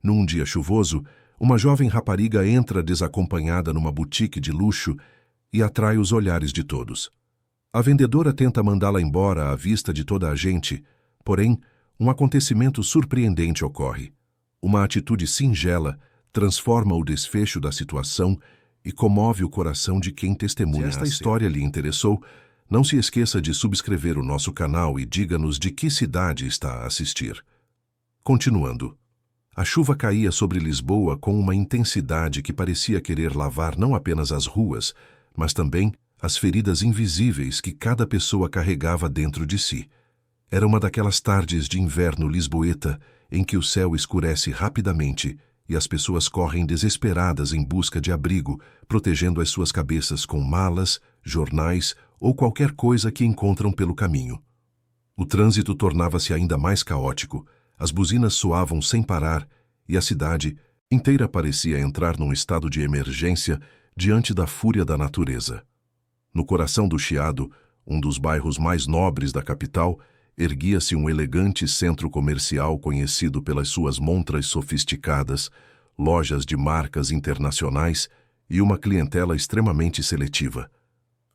Num dia chuvoso, uma jovem rapariga entra desacompanhada numa boutique de luxo e atrai os olhares de todos. A vendedora tenta mandá-la embora à vista de toda a gente, porém, um acontecimento surpreendente ocorre. Uma atitude singela transforma o desfecho da situação e comove o coração de quem testemunha. Se esta história lhe interessou, não se esqueça de subscrever o nosso canal e diga-nos de que cidade está a assistir. Continuando. A chuva caía sobre Lisboa com uma intensidade que parecia querer lavar não apenas as ruas, mas também as feridas invisíveis que cada pessoa carregava dentro de si. Era uma daquelas tardes de inverno lisboeta em que o céu escurece rapidamente e as pessoas correm desesperadas em busca de abrigo, protegendo as suas cabeças com malas, jornais ou qualquer coisa que encontram pelo caminho. O trânsito tornava-se ainda mais caótico, as buzinas soavam sem parar e a cidade inteira parecia entrar num estado de emergência diante da fúria da natureza. No coração do Chiado, um dos bairros mais nobres da capital, erguia-se um elegante centro comercial conhecido pelas suas montras sofisticadas, lojas de marcas internacionais e uma clientela extremamente seletiva.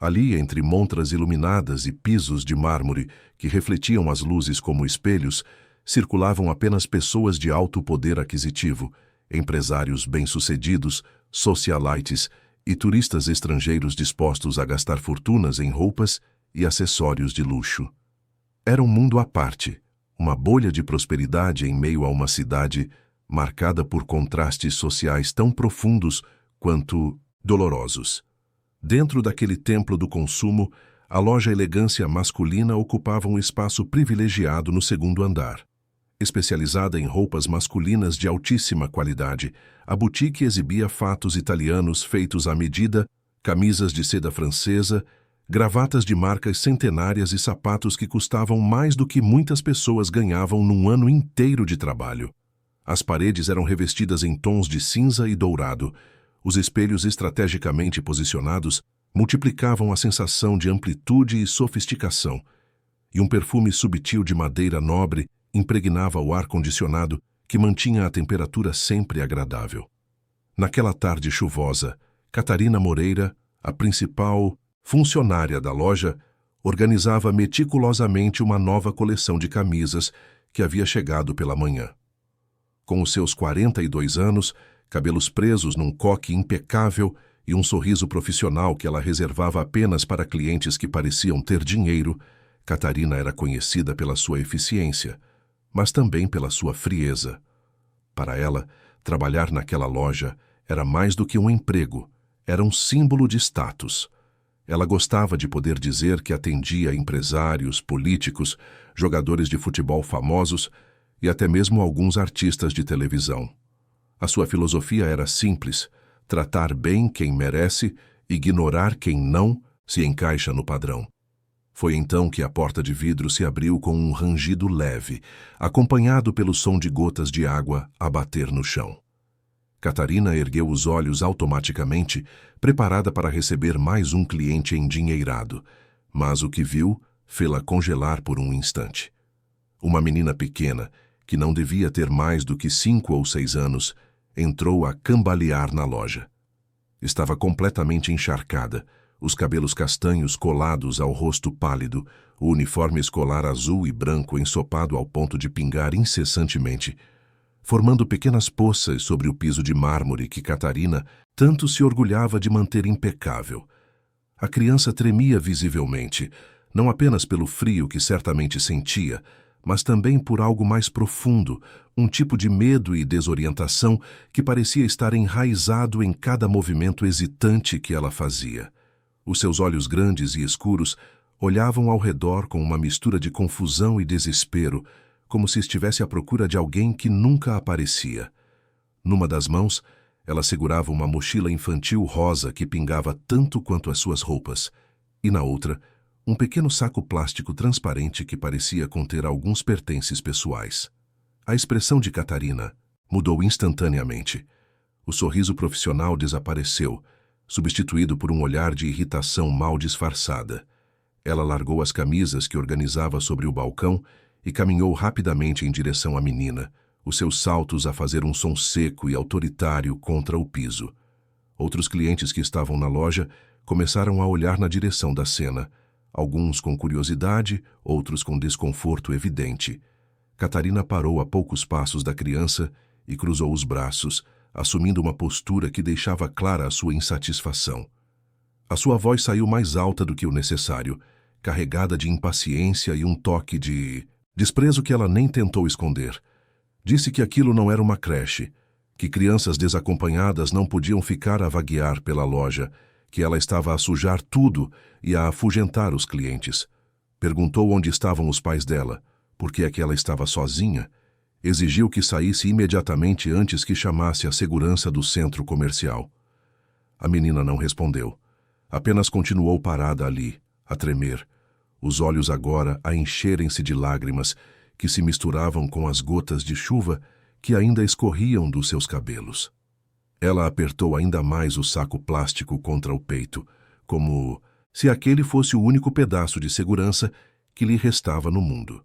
Ali, entre montras iluminadas e pisos de mármore que refletiam as luzes como espelhos, circulavam apenas pessoas de alto poder aquisitivo, empresários bem-sucedidos, socialites e turistas estrangeiros dispostos a gastar fortunas em roupas e acessórios de luxo. Era um mundo à parte, uma bolha de prosperidade em meio a uma cidade marcada por contrastes sociais tão profundos quanto dolorosos. Dentro daquele templo do consumo, a loja Elegância Masculina ocupava um espaço privilegiado no segundo andar. Especializada em roupas masculinas de altíssima qualidade, a boutique exibia fatos italianos feitos à medida, camisas de seda francesa, gravatas de marcas centenárias e sapatos que custavam mais do que muitas pessoas ganhavam num ano inteiro de trabalho. As paredes eram revestidas em tons de cinza e dourado. Os espelhos estrategicamente posicionados multiplicavam a sensação de amplitude e sofisticação, e um perfume subtil de madeira nobre impregnava o ar-condicionado que mantinha a temperatura sempre agradável. Naquela tarde chuvosa, Catarina Moreira, a principal funcionária da loja, organizava meticulosamente uma nova coleção de camisas que havia chegado pela manhã. Com os seus 42 anos, cabelos presos num coque impecável e um sorriso profissional que ela reservava apenas para clientes que pareciam ter dinheiro, Catarina era conhecida pela sua eficiência, mas também pela sua frieza. Para ela, trabalhar naquela loja era mais do que um emprego, era um símbolo de status. Ela gostava de poder dizer que atendia empresários, políticos, jogadores de futebol famosos e até mesmo alguns artistas de televisão. A sua filosofia era simples: tratar bem quem merece, ignorar quem não se encaixa no padrão. Foi então que a porta de vidro se abriu com um rangido leve, acompanhado pelo som de gotas de água a bater no chão. Catarina ergueu os olhos automaticamente, preparada para receber mais um cliente endinheirado, mas o que viu fê-la congelar por um instante. Uma menina pequena, que não devia ter mais do que 5 ou 6 anos, entrou a cambalear na loja. Estava completamente encharcada, os cabelos castanhos colados ao rosto pálido, o uniforme escolar azul e branco ensopado ao ponto de pingar incessantemente, formando pequenas poças sobre o piso de mármore que Catarina tanto se orgulhava de manter impecável. A criança tremia visivelmente, não apenas pelo frio que certamente sentia, mas também por algo mais profundo, um tipo de medo e desorientação que parecia estar enraizado em cada movimento hesitante que ela fazia. Os seus olhos grandes e escuros olhavam ao redor com uma mistura de confusão e desespero, como se estivesse à procura de alguém que nunca aparecia. Numa das mãos, ela segurava uma mochila infantil rosa que pingava tanto quanto as suas roupas, e na outra, um pequeno saco plástico transparente que parecia conter alguns pertences pessoais. A expressão de Catarina mudou instantaneamente. O sorriso profissional desapareceu, substituído por um olhar de irritação mal disfarçada. Ela largou as camisas que organizava sobre o balcão e caminhou rapidamente em direção à menina, os seus saltos a fazer um som seco e autoritário contra o piso. Outros clientes que estavam na loja começaram a olhar na direção da cena, alguns com curiosidade, outros com desconforto evidente. Catarina parou a poucos passos da criança e cruzou os braços, assumindo uma postura que deixava clara a sua insatisfação. A sua voz saiu mais alta do que o necessário, carregada de impaciência e um toque de desprezo que ela nem tentou esconder. Disse que aquilo não era uma creche, que crianças desacompanhadas não podiam ficar a vaguear pela loja, que ela estava a sujar tudo e a afugentar os clientes. Perguntou onde estavam os pais dela, por que é que ela estava sozinha. Exigiu que saísse imediatamente antes que chamasse a segurança do centro comercial. A menina não respondeu. Apenas continuou parada ali, a tremer, os olhos agora a encherem-se de lágrimas que se misturavam com as gotas de chuva que ainda escorriam dos seus cabelos. Ela apertou ainda mais o saco plástico contra o peito, como se aquele fosse o único pedaço de segurança que lhe restava no mundo.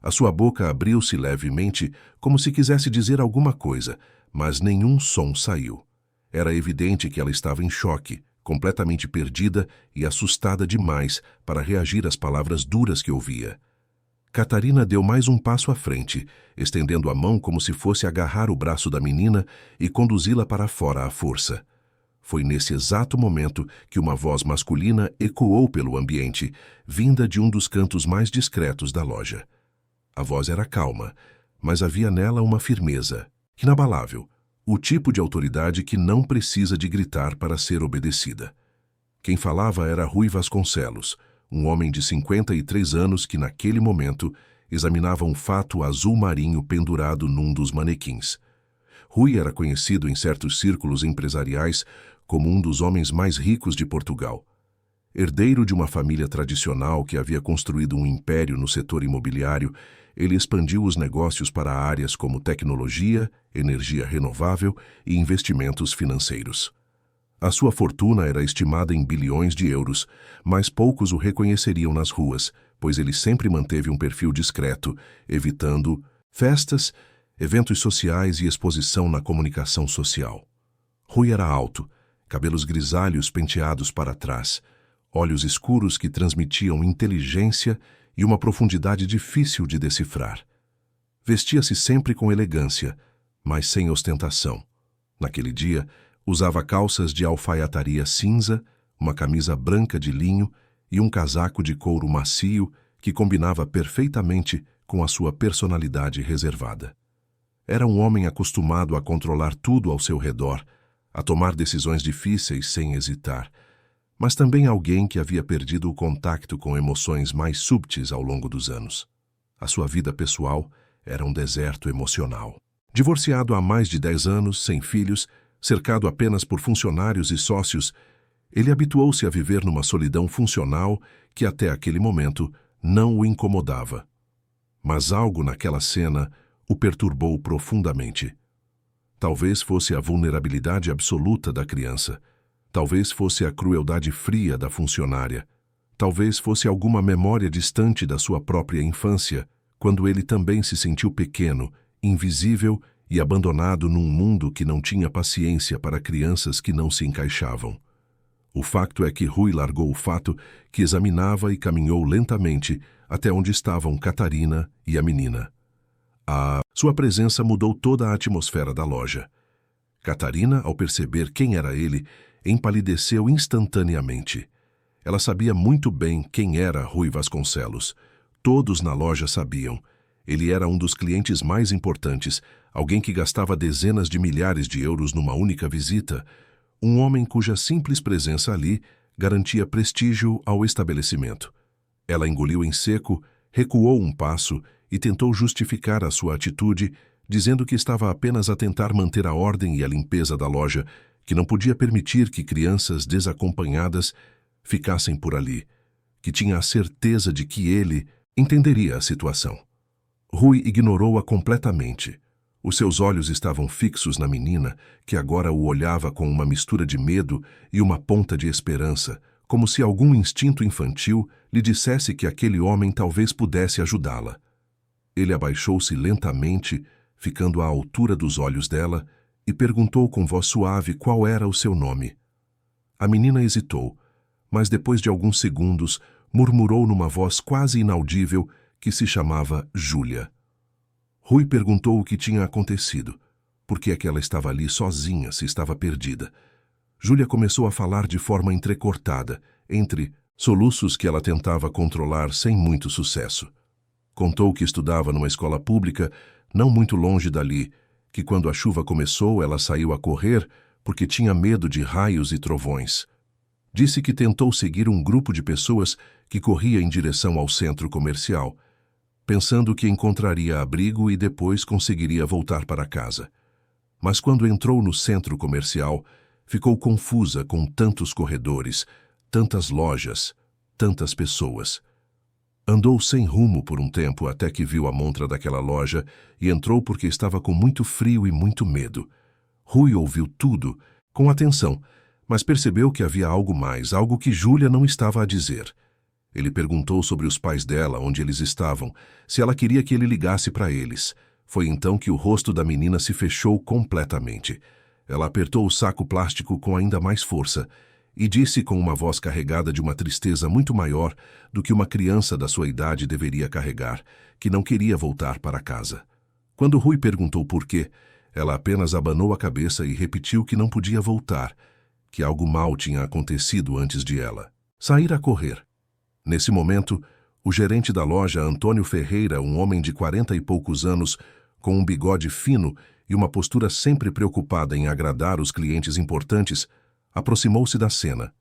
A sua boca abriu-se levemente, como se quisesse dizer alguma coisa, mas nenhum som saiu. Era evidente que ela estava em choque, completamente perdida e assustada demais para reagir às palavras duras que ouvia. Catarina deu mais um passo à frente, estendendo a mão como se fosse agarrar o braço da menina e conduzi-la para fora à força. Foi nesse exato momento que uma voz masculina ecoou pelo ambiente, vinda de um dos cantos mais discretos da loja. A voz era calma, mas havia nela uma firmeza, inabalável, o tipo de autoridade que não precisa de gritar para ser obedecida. Quem falava era Rui Vasconcelos, um homem de 53 anos que, naquele momento, examinava um fato azul marinho pendurado num dos manequins. Rui era conhecido em certos círculos empresariais como um dos homens mais ricos de Portugal. Herdeiro de uma família tradicional que havia construído um império no setor imobiliário, ele expandiu os negócios para áreas como tecnologia, energia renovável e investimentos financeiros. A sua fortuna era estimada em bilhões de euros, mas poucos o reconheceriam nas ruas, pois ele sempre manteve um perfil discreto, evitando festas, eventos sociais e exposição na comunicação social. Rui era alto, cabelos grisalhos penteados para trás, olhos escuros que transmitiam inteligência e uma profundidade difícil de decifrar. Vestia-se sempre com elegância, mas sem ostentação. Naquele dia, usava calças de alfaiataria cinza, uma camisa branca de linho e um casaco de couro macio que combinava perfeitamente com a sua personalidade reservada. Era um homem acostumado a controlar tudo ao seu redor, a tomar decisões difíceis sem hesitar, mas também alguém que havia perdido o contato com emoções mais súbitas ao longo dos anos. A sua vida pessoal era um deserto emocional. Divorciado há mais de 10 anos, sem filhos, cercado apenas por funcionários e sócios, ele habituou-se a viver numa solidão funcional que até aquele momento não o incomodava. Mas algo naquela cena o perturbou profundamente. Talvez fosse a vulnerabilidade absoluta da criança. Talvez fosse a crueldade fria da funcionária. Talvez fosse alguma memória distante da sua própria infância, quando ele também se sentiu pequeno, invisível e abandonado num mundo que não tinha paciência para crianças que não se encaixavam. O facto é que Rui largou o fato que examinava e caminhou lentamente até onde estavam Catarina e a menina. Sua presença mudou toda a atmosfera da loja. Catarina, ao perceber quem era ele, empalideceu instantaneamente. Ela sabia muito bem quem era Rui Vasconcelos. Todos na loja sabiam. Ele era um dos clientes mais importantes, alguém que gastava dezenas de milhares de euros numa única visita, um homem cuja simples presença ali garantia prestígio ao estabelecimento. Ela engoliu em seco, recuou um passo e tentou justificar a sua atitude, dizendo que estava apenas a tentar manter a ordem e a limpeza da loja, que não podia permitir que crianças desacompanhadas ficassem por ali, que tinha a certeza de que ele entenderia a situação. Rui ignorou-a completamente. Os seus olhos estavam fixos na menina, que agora o olhava com uma mistura de medo e uma ponta de esperança, como se algum instinto infantil lhe dissesse que aquele homem talvez pudesse ajudá-la. Ele abaixou-se lentamente, ficando à altura dos olhos dela, e perguntou com voz suave qual era o seu nome. A menina hesitou, mas depois de alguns segundos, murmurou numa voz quase inaudível que se chamava Júlia. Rui perguntou o que tinha acontecido. Por que é que ela estava ali sozinha, se estava perdida? Júlia começou a falar de forma entrecortada, entre soluços que ela tentava controlar sem muito sucesso. Contou que estudava numa escola pública, não muito longe dali, que quando a chuva começou ela saiu a correr porque tinha medo de raios e trovões. Disse que tentou seguir um grupo de pessoas que corria em direção ao centro comercial, pensando que encontraria abrigo e depois conseguiria voltar para casa. Mas quando entrou no centro comercial, ficou confusa com tantos corredores, tantas lojas, tantas pessoas. Andou sem rumo por um tempo até que viu a montra daquela loja e entrou porque estava com muito frio e muito medo. Rui ouviu tudo com atenção, mas percebeu que havia algo mais, algo que Júlia não estava a dizer. Ele perguntou sobre os pais dela, onde eles estavam, se ela queria que ele ligasse para eles. Foi então que o rosto da menina se fechou completamente. Ela apertou o saco plástico com ainda mais força e disse com uma voz carregada de uma tristeza muito maior do que uma criança da sua idade deveria carregar, que não queria voltar para casa. Quando Rui perguntou por quê, ela apenas abanou a cabeça e repetiu que não podia voltar, que algo mal tinha acontecido antes de ela sair a correr. Nesse momento, o gerente da loja, Antônio Ferreira, um homem de 40 e poucos anos, com um bigode fino e uma postura sempre preocupada em agradar os clientes importantes, aproximou-se da cena.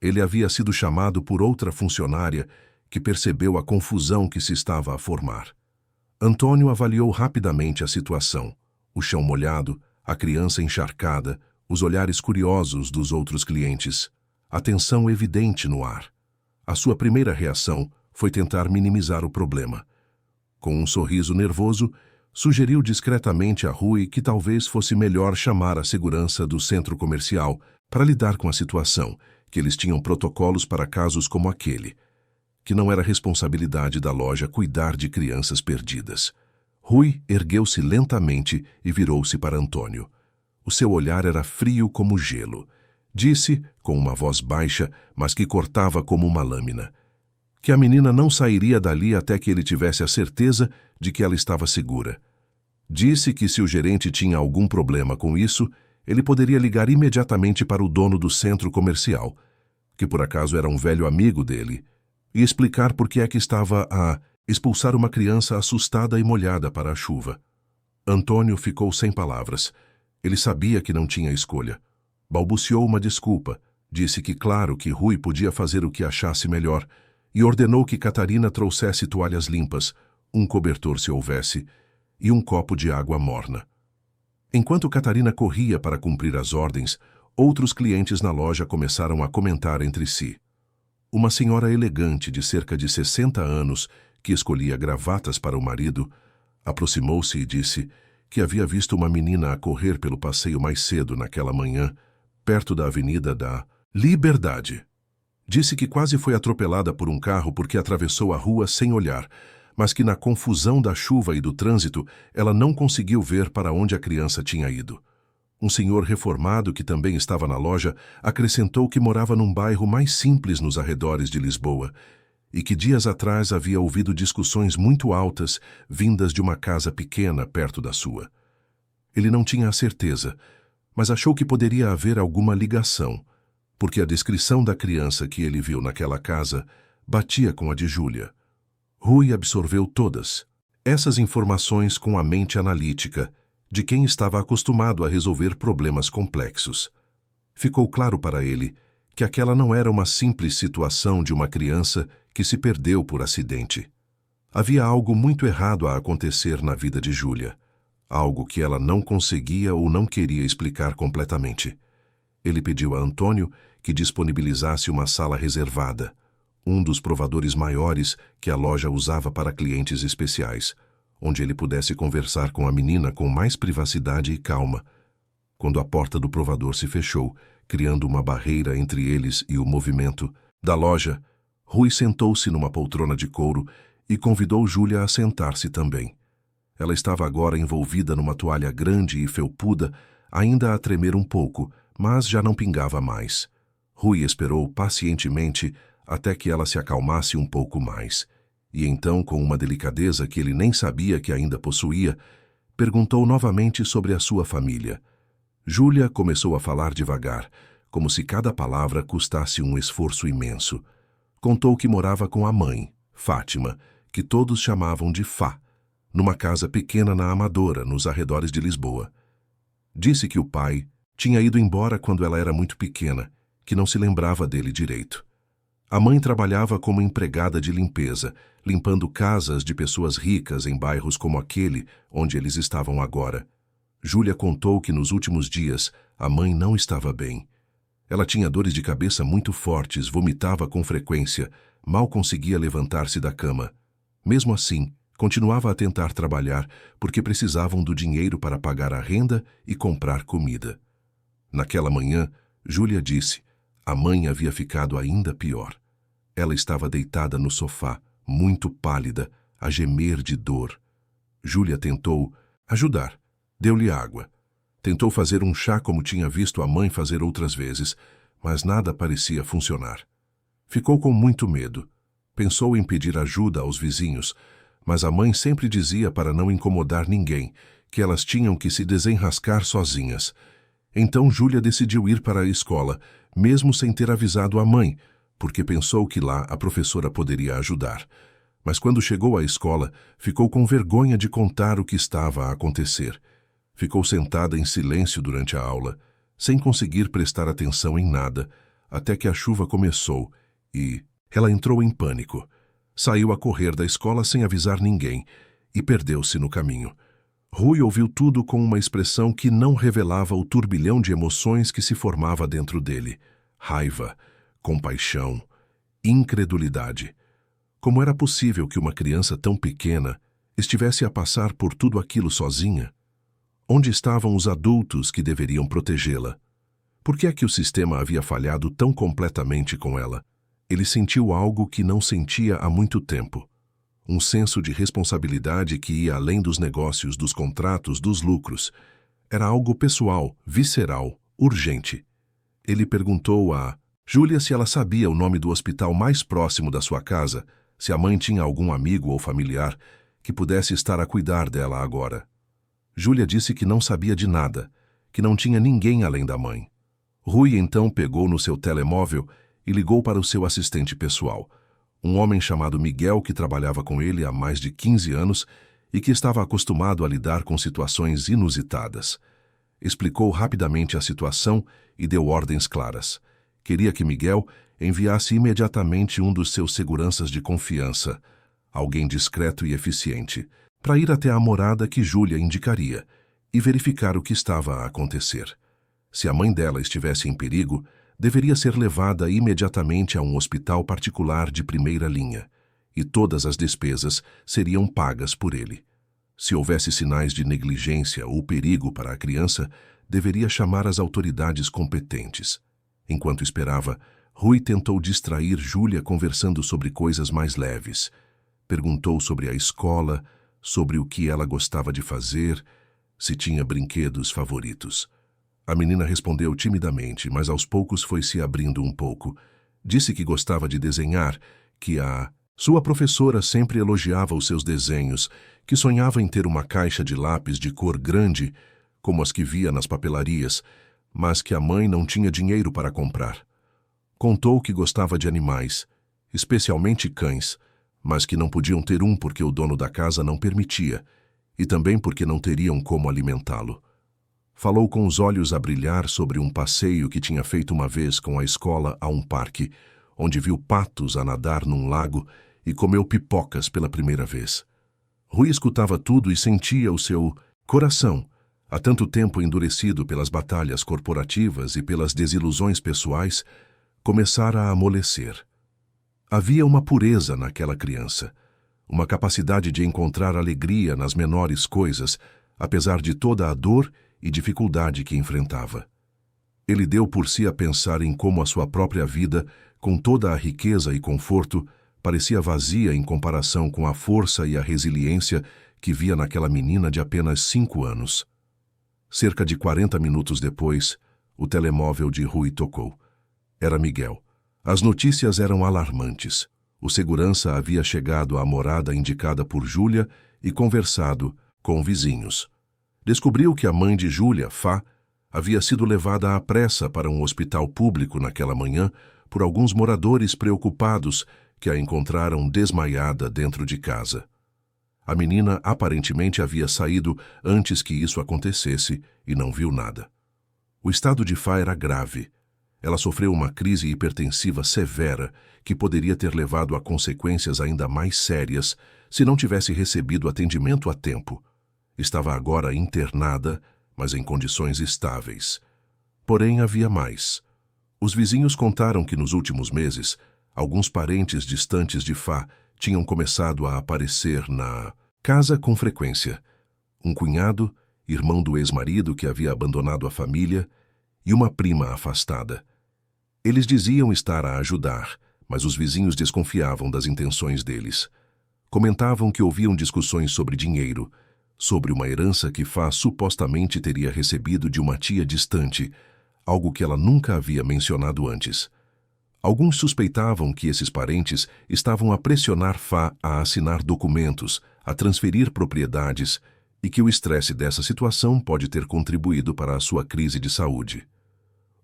Ele havia sido chamado por outra funcionária que percebeu a confusão que se estava a formar. Antônio avaliou rapidamente a situação: o chão molhado, a criança encharcada, os olhares curiosos dos outros clientes, a tensão evidente no ar. A sua primeira reação foi tentar minimizar o problema. Com um sorriso nervoso, sugeriu discretamente a Rui que talvez fosse melhor chamar a segurança do centro comercial para lidar com a situação, que eles tinham protocolos para casos como aquele, que não era responsabilidade da loja cuidar de crianças perdidas. Rui ergueu-se lentamente e virou-se para Antônio. O seu olhar era frio como gelo. Disse, com uma voz baixa, mas que cortava como uma lâmina, que a menina não sairia dali até que ele tivesse a certeza de que ela estava segura. Disse que se o gerente tinha algum problema com isso, ele poderia ligar imediatamente para o dono do centro comercial, que por acaso era um velho amigo dele, e explicar por que é que estava a expulsar uma criança assustada e molhada para a chuva. Antônio ficou sem palavras. Ele sabia que não tinha escolha. Balbuciou uma desculpa, disse que claro que Rui podia fazer o que achasse melhor e ordenou que Catarina trouxesse toalhas limpas, um cobertor se houvesse, e um copo de água morna. Enquanto Catarina corria para cumprir as ordens, outros clientes na loja começaram a comentar entre si. Uma senhora elegante de cerca de 60 anos, que escolhia gravatas para o marido, aproximou-se e disse que havia visto uma menina a correr pelo passeio mais cedo naquela manhã, perto da Avenida da Liberdade. Disse que quase foi atropelada por um carro porque atravessou a rua sem olhar, mas que na confusão da chuva e do trânsito ela não conseguiu ver para onde a criança tinha ido. Um senhor reformado que também estava na loja acrescentou que morava num bairro mais simples nos arredores de Lisboa e que dias atrás havia ouvido discussões muito altas vindas de uma casa pequena perto da sua. Ele não tinha a certeza, mas achou que poderia haver alguma ligação, porque a descrição da criança que ele viu naquela casa batia com a de Júlia. Rui absorveu todas essas informações com a mente analítica de quem estava acostumado a resolver problemas complexos. Ficou claro para ele que aquela não era uma simples situação de uma criança que se perdeu por acidente. Havia algo muito errado a acontecer na vida de Júlia, algo que ela não conseguia ou não queria explicar completamente. Ele pediu a Antônio que disponibilizasse uma sala reservada, um dos provadores maiores que a loja usava para clientes especiais, onde ele pudesse conversar com a menina com mais privacidade e calma. Quando a porta do provador se fechou, criando uma barreira entre eles e o movimento da loja, Rui sentou-se numa poltrona de couro e convidou Júlia a sentar-se também. Ela estava agora envolvida numa toalha grande e felpuda, ainda a tremer um pouco, mas já não pingava mais. Rui esperou pacientemente até que ela se acalmasse um pouco mais. E então, com uma delicadeza que ele nem sabia que ainda possuía, perguntou novamente sobre a sua família. Júlia começou a falar devagar, como se cada palavra custasse um esforço imenso. Contou que morava com a mãe, Fátima, que todos chamavam de Fá, numa casa pequena na Amadora, nos arredores de Lisboa. Disse que o pai tinha ido embora quando ela era muito pequena, que não se lembrava dele direito. A mãe trabalhava como empregada de limpeza, limpando casas de pessoas ricas em bairros como aquele onde eles estavam agora. Júlia contou que nos últimos dias a mãe não estava bem. Ela tinha dores de cabeça muito fortes, vomitava com frequência, mal conseguia levantar-se da cama. Mesmo assim, continuava a tentar trabalhar porque precisavam do dinheiro para pagar a renda e comprar comida. Naquela manhã, Júlia disse, a mãe havia ficado ainda pior. Ela estava deitada no sofá, muito pálida, a gemer de dor. Júlia tentou ajudar. Deu-lhe água. Tentou fazer um chá como tinha visto a mãe fazer outras vezes, mas nada parecia funcionar. Ficou com muito medo. Pensou em pedir ajuda aos vizinhos, mas a mãe sempre dizia para não incomodar ninguém, que elas tinham que se desenrascar sozinhas. Então Júlia decidiu ir para a escola, mesmo sem ter avisado a mãe, porque pensou que lá a professora poderia ajudar. Mas quando chegou à escola, ficou com vergonha de contar o que estava a acontecer. Ficou sentada em silêncio durante a aula, sem conseguir prestar atenção em nada, até que a chuva começou e ela entrou em pânico. Saiu a correr da escola sem avisar ninguém e perdeu-se no caminho. Rui ouviu tudo com uma expressão que não revelava o turbilhão de emoções que se formava dentro dele. Raiva, compaixão, incredulidade. Como era possível que uma criança tão pequena estivesse a passar por tudo aquilo sozinha? Onde estavam os adultos que deveriam protegê-la? Por que é que o sistema havia falhado tão completamente com ela? Ele sentiu algo que não sentia há muito tempo. Um senso de responsabilidade que ia além dos negócios, dos contratos, dos lucros. Era algo pessoal, visceral, urgente. Ele perguntou a Júlia se ela sabia o nome do hospital mais próximo da sua casa, se a mãe tinha algum amigo ou familiar que pudesse estar a cuidar dela agora. Júlia disse que não sabia de nada, que não tinha ninguém além da mãe. Rui então pegou no seu telemóvel e ligou para o seu assistente pessoal, um homem chamado Miguel que trabalhava com ele há mais de 15 anos e que estava acostumado a lidar com situações inusitadas. Explicou rapidamente a situação e deu ordens claras. Queria que Miguel enviasse imediatamente um dos seus seguranças de confiança, alguém discreto e eficiente, para ir até a morada que Júlia indicaria e verificar o que estava a acontecer. Se a mãe dela estivesse em perigo, deveria ser levada imediatamente a um hospital particular de primeira linha, e todas as despesas seriam pagas por ele. Se houvesse sinais de negligência ou perigo para a criança, deveria chamar as autoridades competentes. Enquanto esperava, Rui tentou distrair Júlia conversando sobre coisas mais leves. Perguntou sobre a escola, sobre o que ela gostava de fazer, se tinha brinquedos favoritos. A menina respondeu timidamente, mas aos poucos foi se abrindo um pouco. Disse que gostava de desenhar, que a sua professora sempre elogiava os seus desenhos, que sonhava em ter uma caixa de lápis de cor grande, como as que via nas papelarias, mas que a mãe não tinha dinheiro para comprar. Contou que gostava de animais, especialmente cães, mas que não podiam ter um porque o dono da casa não permitia, e também porque não teriam como alimentá-lo. Falou com os olhos a brilhar sobre um passeio que tinha feito uma vez com a escola a um parque, onde viu patos a nadar num lago e comeu pipocas pela primeira vez. Rui escutava tudo e sentia o seu coração, há tanto tempo endurecido pelas batalhas corporativas e pelas desilusões pessoais, começar a amolecer. Havia uma pureza naquela criança, uma capacidade de encontrar alegria nas menores coisas, apesar de toda a dor e dificuldade que enfrentava. Ele deu por si a pensar em como a sua própria vida, com toda a riqueza e conforto, parecia vazia em comparação com a força e a resiliência que via naquela menina de apenas 5 anos. Cerca de 40 minutos depois, o telemóvel de Rui tocou. Era Miguel. As notícias eram alarmantes. O segurança havia chegado à morada indicada por Júlia e conversado com vizinhos. Descobriu que a mãe de Júlia, Fá, havia sido levada à pressa para um hospital público naquela manhã por alguns moradores preocupados que a encontraram desmaiada dentro de casa. A menina aparentemente havia saído antes que isso acontecesse e não viu nada. O estado de Fá era grave. Ela sofreu uma crise hipertensiva severa que poderia ter levado a consequências ainda mais sérias se não tivesse recebido atendimento a tempo. Estava agora internada, mas em condições estáveis. Porém, havia mais. Os vizinhos contaram que nos últimos meses, alguns parentes distantes de Fá tinham começado a aparecer na casa com frequência. Um cunhado, irmão do ex-marido que havia abandonado a família, e uma prima afastada. Eles diziam estar a ajudar, mas os vizinhos desconfiavam das intenções deles. Comentavam que ouviam discussões sobre dinheiro, sobre uma herança que Fá supostamente teria recebido de uma tia distante, algo que ela nunca havia mencionado antes. Alguns suspeitavam que esses parentes estavam a pressionar Fá a assinar documentos, a transferir propriedades, e que o estresse dessa situação pode ter contribuído para a sua crise de saúde.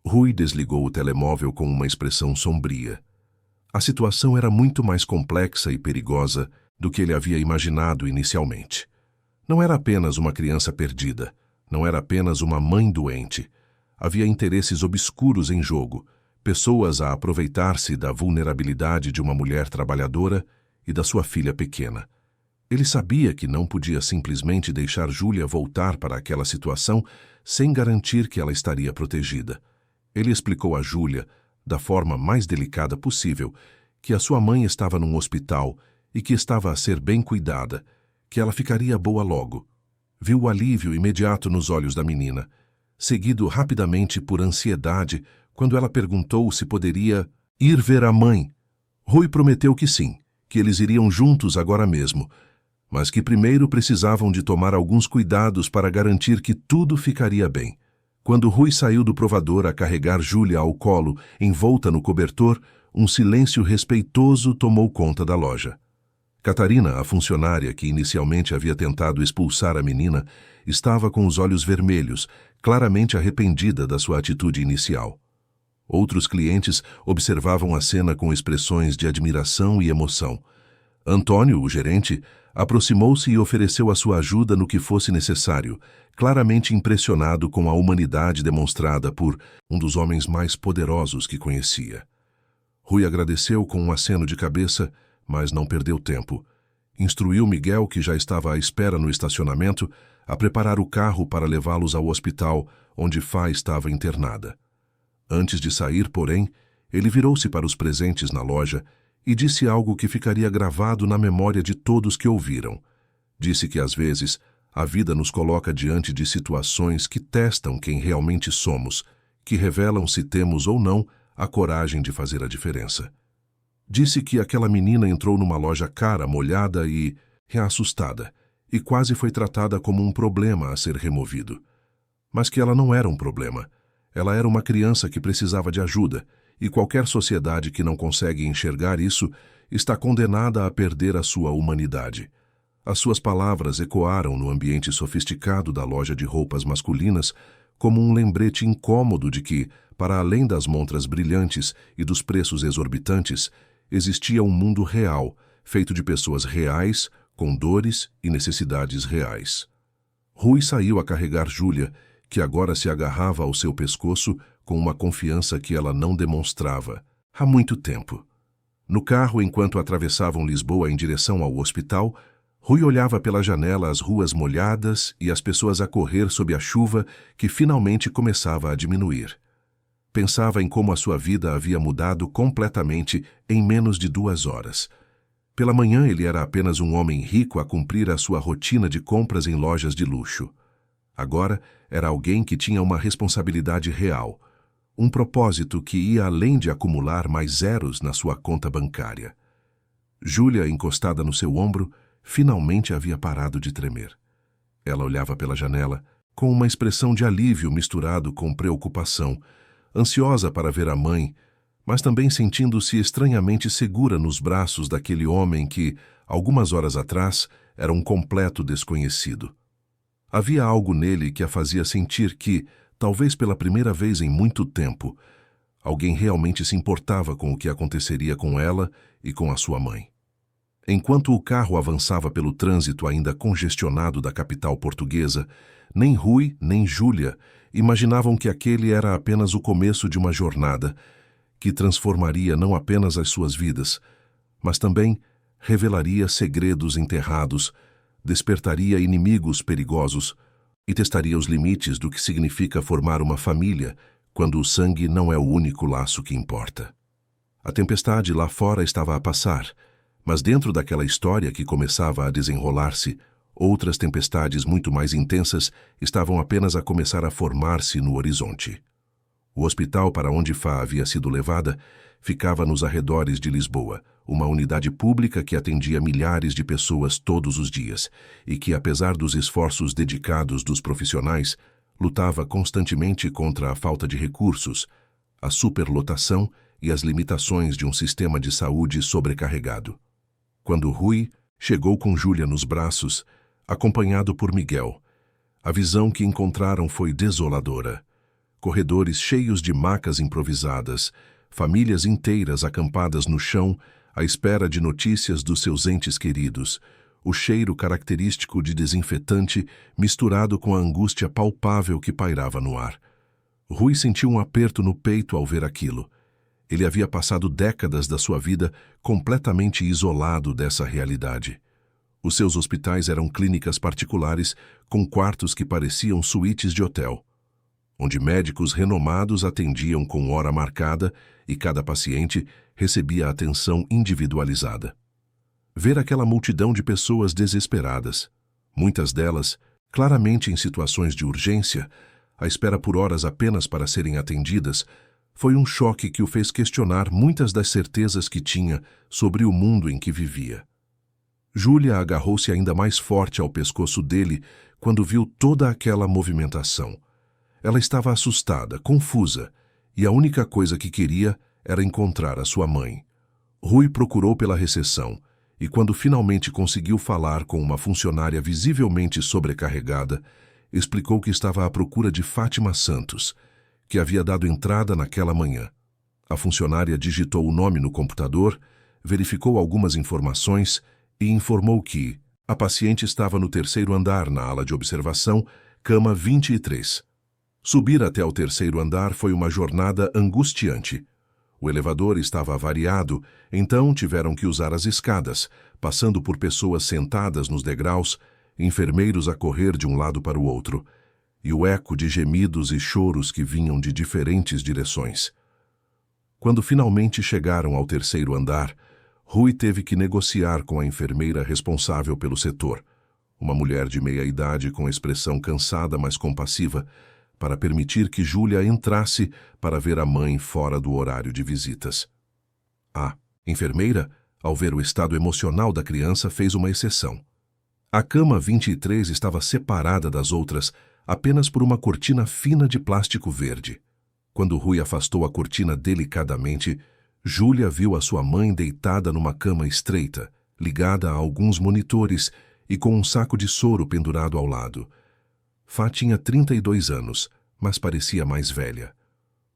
Rui desligou o telemóvel com uma expressão sombria. A situação era muito mais complexa e perigosa do que ele havia imaginado inicialmente. Não era apenas uma criança perdida, não era apenas uma mãe doente. Havia interesses obscuros em jogo, pessoas a aproveitar-se da vulnerabilidade de uma mulher trabalhadora e da sua filha pequena. Ele sabia que não podia simplesmente deixar Júlia voltar para aquela situação sem garantir que ela estaria protegida. Ele explicou a Júlia, da forma mais delicada possível, que a sua mãe estava num hospital e que estava a ser bem cuidada, que ela ficaria boa logo. Viu o alívio imediato nos olhos da menina, seguido rapidamente por ansiedade quando ela perguntou se poderia ir ver a mãe. Rui prometeu que sim, que eles iriam juntos agora mesmo, mas que primeiro precisavam de tomar alguns cuidados para garantir que tudo ficaria bem. Quando Rui saiu do provador a carregar Júlia ao colo, envolta no cobertor, um silêncio respeitoso tomou conta da loja. Catarina, a funcionária que inicialmente havia tentado expulsar a menina, estava com os olhos vermelhos, claramente arrependida da sua atitude inicial. Outros clientes observavam a cena com expressões de admiração e emoção. Antônio, o gerente, aproximou-se e ofereceu a sua ajuda no que fosse necessário, claramente impressionado com a humanidade demonstrada por um dos homens mais poderosos que conhecia. Rui agradeceu com um aceno de cabeça, mas não perdeu tempo. Instruiu Miguel, que já estava à espera no estacionamento, a preparar o carro para levá-los ao hospital, onde Fá estava internada. Antes de sair, porém, ele virou-se para os presentes na loja e disse algo que ficaria gravado na memória de todos que ouviram. Disse que, às vezes, a vida nos coloca diante de situações que testam quem realmente somos, que revelam se temos ou não a coragem de fazer a diferença. Disse que aquela menina entrou numa loja cara, molhada e assustada, e quase foi tratada como um problema a ser removido. Mas que ela não era um problema. Ela era uma criança que precisava de ajuda, e qualquer sociedade que não consegue enxergar isso está condenada a perder a sua humanidade. As suas palavras ecoaram no ambiente sofisticado da loja de roupas masculinas como um lembrete incômodo de que, para além das montras brilhantes e dos preços exorbitantes, existia um mundo real, feito de pessoas reais, com dores e necessidades reais. Rui saiu a carregar Júlia, que agora se agarrava ao seu pescoço com uma confiança que ela não demonstrava há muito tempo. No carro, enquanto atravessavam Lisboa em direção ao hospital, Rui olhava pela janela as ruas molhadas e as pessoas a correr sob a chuva que finalmente começava a diminuir. Pensava em como a sua vida havia mudado completamente em menos de 2 horas. Pela manhã ele era apenas um homem rico a cumprir a sua rotina de compras em lojas de luxo. Agora era alguém que tinha uma responsabilidade real, um propósito que ia além de acumular mais zeros na sua conta bancária. Júlia, encostada no seu ombro, finalmente havia parado de tremer. Ela olhava pela janela, com uma expressão de alívio misturado com preocupação, ansiosa para ver a mãe, mas também sentindo-se estranhamente segura nos braços daquele homem que, algumas horas atrás, era um completo desconhecido. Havia algo nele que a fazia sentir que, talvez pela primeira vez em muito tempo, alguém realmente se importava com o que aconteceria com ela e com a sua mãe. Enquanto o carro avançava pelo trânsito ainda congestionado da capital portuguesa, nem Rui nem Júlia imaginavam que aquele era apenas o começo de uma jornada que transformaria não apenas as suas vidas, mas também revelaria segredos enterrados, despertaria inimigos perigosos e testaria os limites do que significa formar uma família quando o sangue não é o único laço que importa. A tempestade lá fora estava a passar, mas dentro daquela história que começava a desenrolar-se, outras tempestades muito mais intensas estavam apenas a começar a formar-se no horizonte. O hospital para onde Fá havia sido levada ficava nos arredores de Lisboa, uma unidade pública que atendia milhares de pessoas todos os dias e que, apesar dos esforços dedicados dos profissionais, lutava constantemente contra a falta de recursos, a superlotação e as limitações de um sistema de saúde sobrecarregado. Quando Rui chegou com Júlia nos braços, acompanhado por Miguel, a visão que encontraram foi desoladora. Corredores cheios de macas improvisadas, famílias inteiras acampadas no chão à espera de notícias dos seus entes queridos, o cheiro característico de desinfetante misturado com a angústia palpável que pairava no ar. Rui sentiu um aperto no peito ao ver aquilo. Ele havia passado décadas da sua vida completamente isolado dessa realidade. Os seus hospitais eram clínicas particulares com quartos que pareciam suítes de hotel, onde médicos renomados atendiam com hora marcada e cada paciente recebia atenção individualizada. Ver aquela multidão de pessoas desesperadas, muitas delas claramente em situações de urgência, à espera por horas apenas para serem atendidas, foi um choque que o fez questionar muitas das certezas que tinha sobre o mundo em que vivia. Júlia agarrou-se ainda mais forte ao pescoço dele quando viu toda aquela movimentação. Ela estava assustada, confusa, e a única coisa que queria era encontrar a sua mãe. Rui procurou pela recepção, e quando finalmente conseguiu falar com uma funcionária visivelmente sobrecarregada, explicou que estava à procura de Fátima Santos, que havia dado entrada naquela manhã. A funcionária digitou o nome no computador, verificou algumas informações e informou que a paciente estava no 3º andar na ala de observação, cama 23. Subir até o 3º andar foi uma jornada angustiante. O elevador estava avariado, então tiveram que usar as escadas, passando por pessoas sentadas nos degraus, enfermeiros a correr de um lado para o outro, e o eco de gemidos e choros que vinham de diferentes direções. Quando finalmente chegaram ao 3º andar, Rui teve que negociar com a enfermeira responsável pelo setor, uma mulher de meia-idade com expressão cansada mas compassiva, para permitir que Júlia entrasse para ver a mãe fora do horário de visitas. A enfermeira, ao ver o estado emocional da criança, fez uma exceção. A cama 23 estava separada das outras apenas por uma cortina fina de plástico verde. Quando Rui afastou a cortina delicadamente, Júlia viu a sua mãe deitada numa cama estreita, ligada a alguns monitores e com um saco de soro pendurado ao lado. Fá tinha 32 anos, mas parecia mais velha.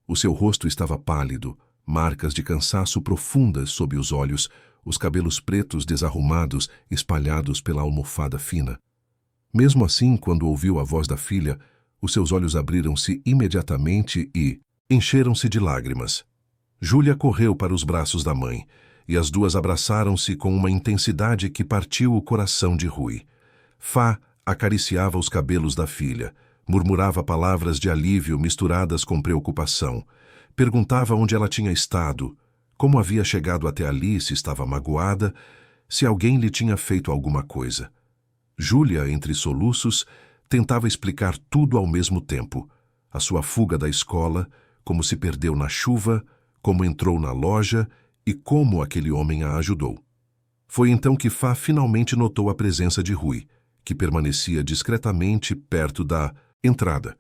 O seu rosto estava pálido, marcas de cansaço profundas sob os olhos, os cabelos pretos desarrumados espalhados pela almofada fina. Mesmo assim, quando ouviu a voz da filha, os seus olhos abriram-se imediatamente e encheram-se de lágrimas. Júlia correu para os braços da mãe, e as duas abraçaram-se com uma intensidade que partiu o coração de Rui. Fá acariciava os cabelos da filha, murmurava palavras de alívio misturadas com preocupação, perguntava onde ela tinha estado, como havia chegado até ali, se estava magoada, se alguém lhe tinha feito alguma coisa. Júlia, entre soluços, tentava explicar tudo ao mesmo tempo. A sua fuga da escola, como se perdeu na chuva, como entrou na loja e como aquele homem a ajudou. Foi então que Fá finalmente notou a presença de Rui, que permanecia discretamente perto da entrada,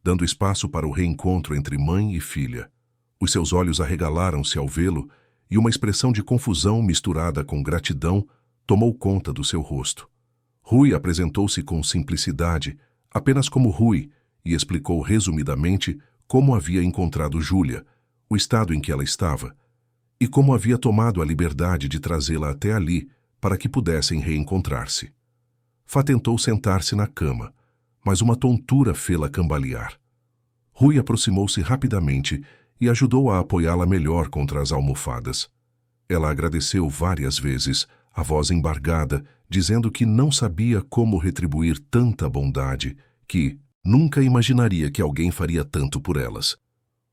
dando espaço para o reencontro entre mãe e filha. Os seus olhos arregalaram-se ao vê-lo e uma expressão de confusão misturada com gratidão tomou conta do seu rosto. Rui apresentou-se com simplicidade, apenas como Rui, e explicou resumidamente como havia encontrado Júlia, o estado em que ela estava, e como havia tomado a liberdade de trazê-la até ali para que pudessem reencontrar-se. Fá tentou sentar-se na cama, mas uma tontura fê-la cambalear. Rui aproximou-se rapidamente e ajudou a apoiá-la melhor contra as almofadas. Ela agradeceu várias vezes, a voz embargada, dizendo que não sabia como retribuir tanta bondade, que nunca imaginaria que alguém faria tanto por elas.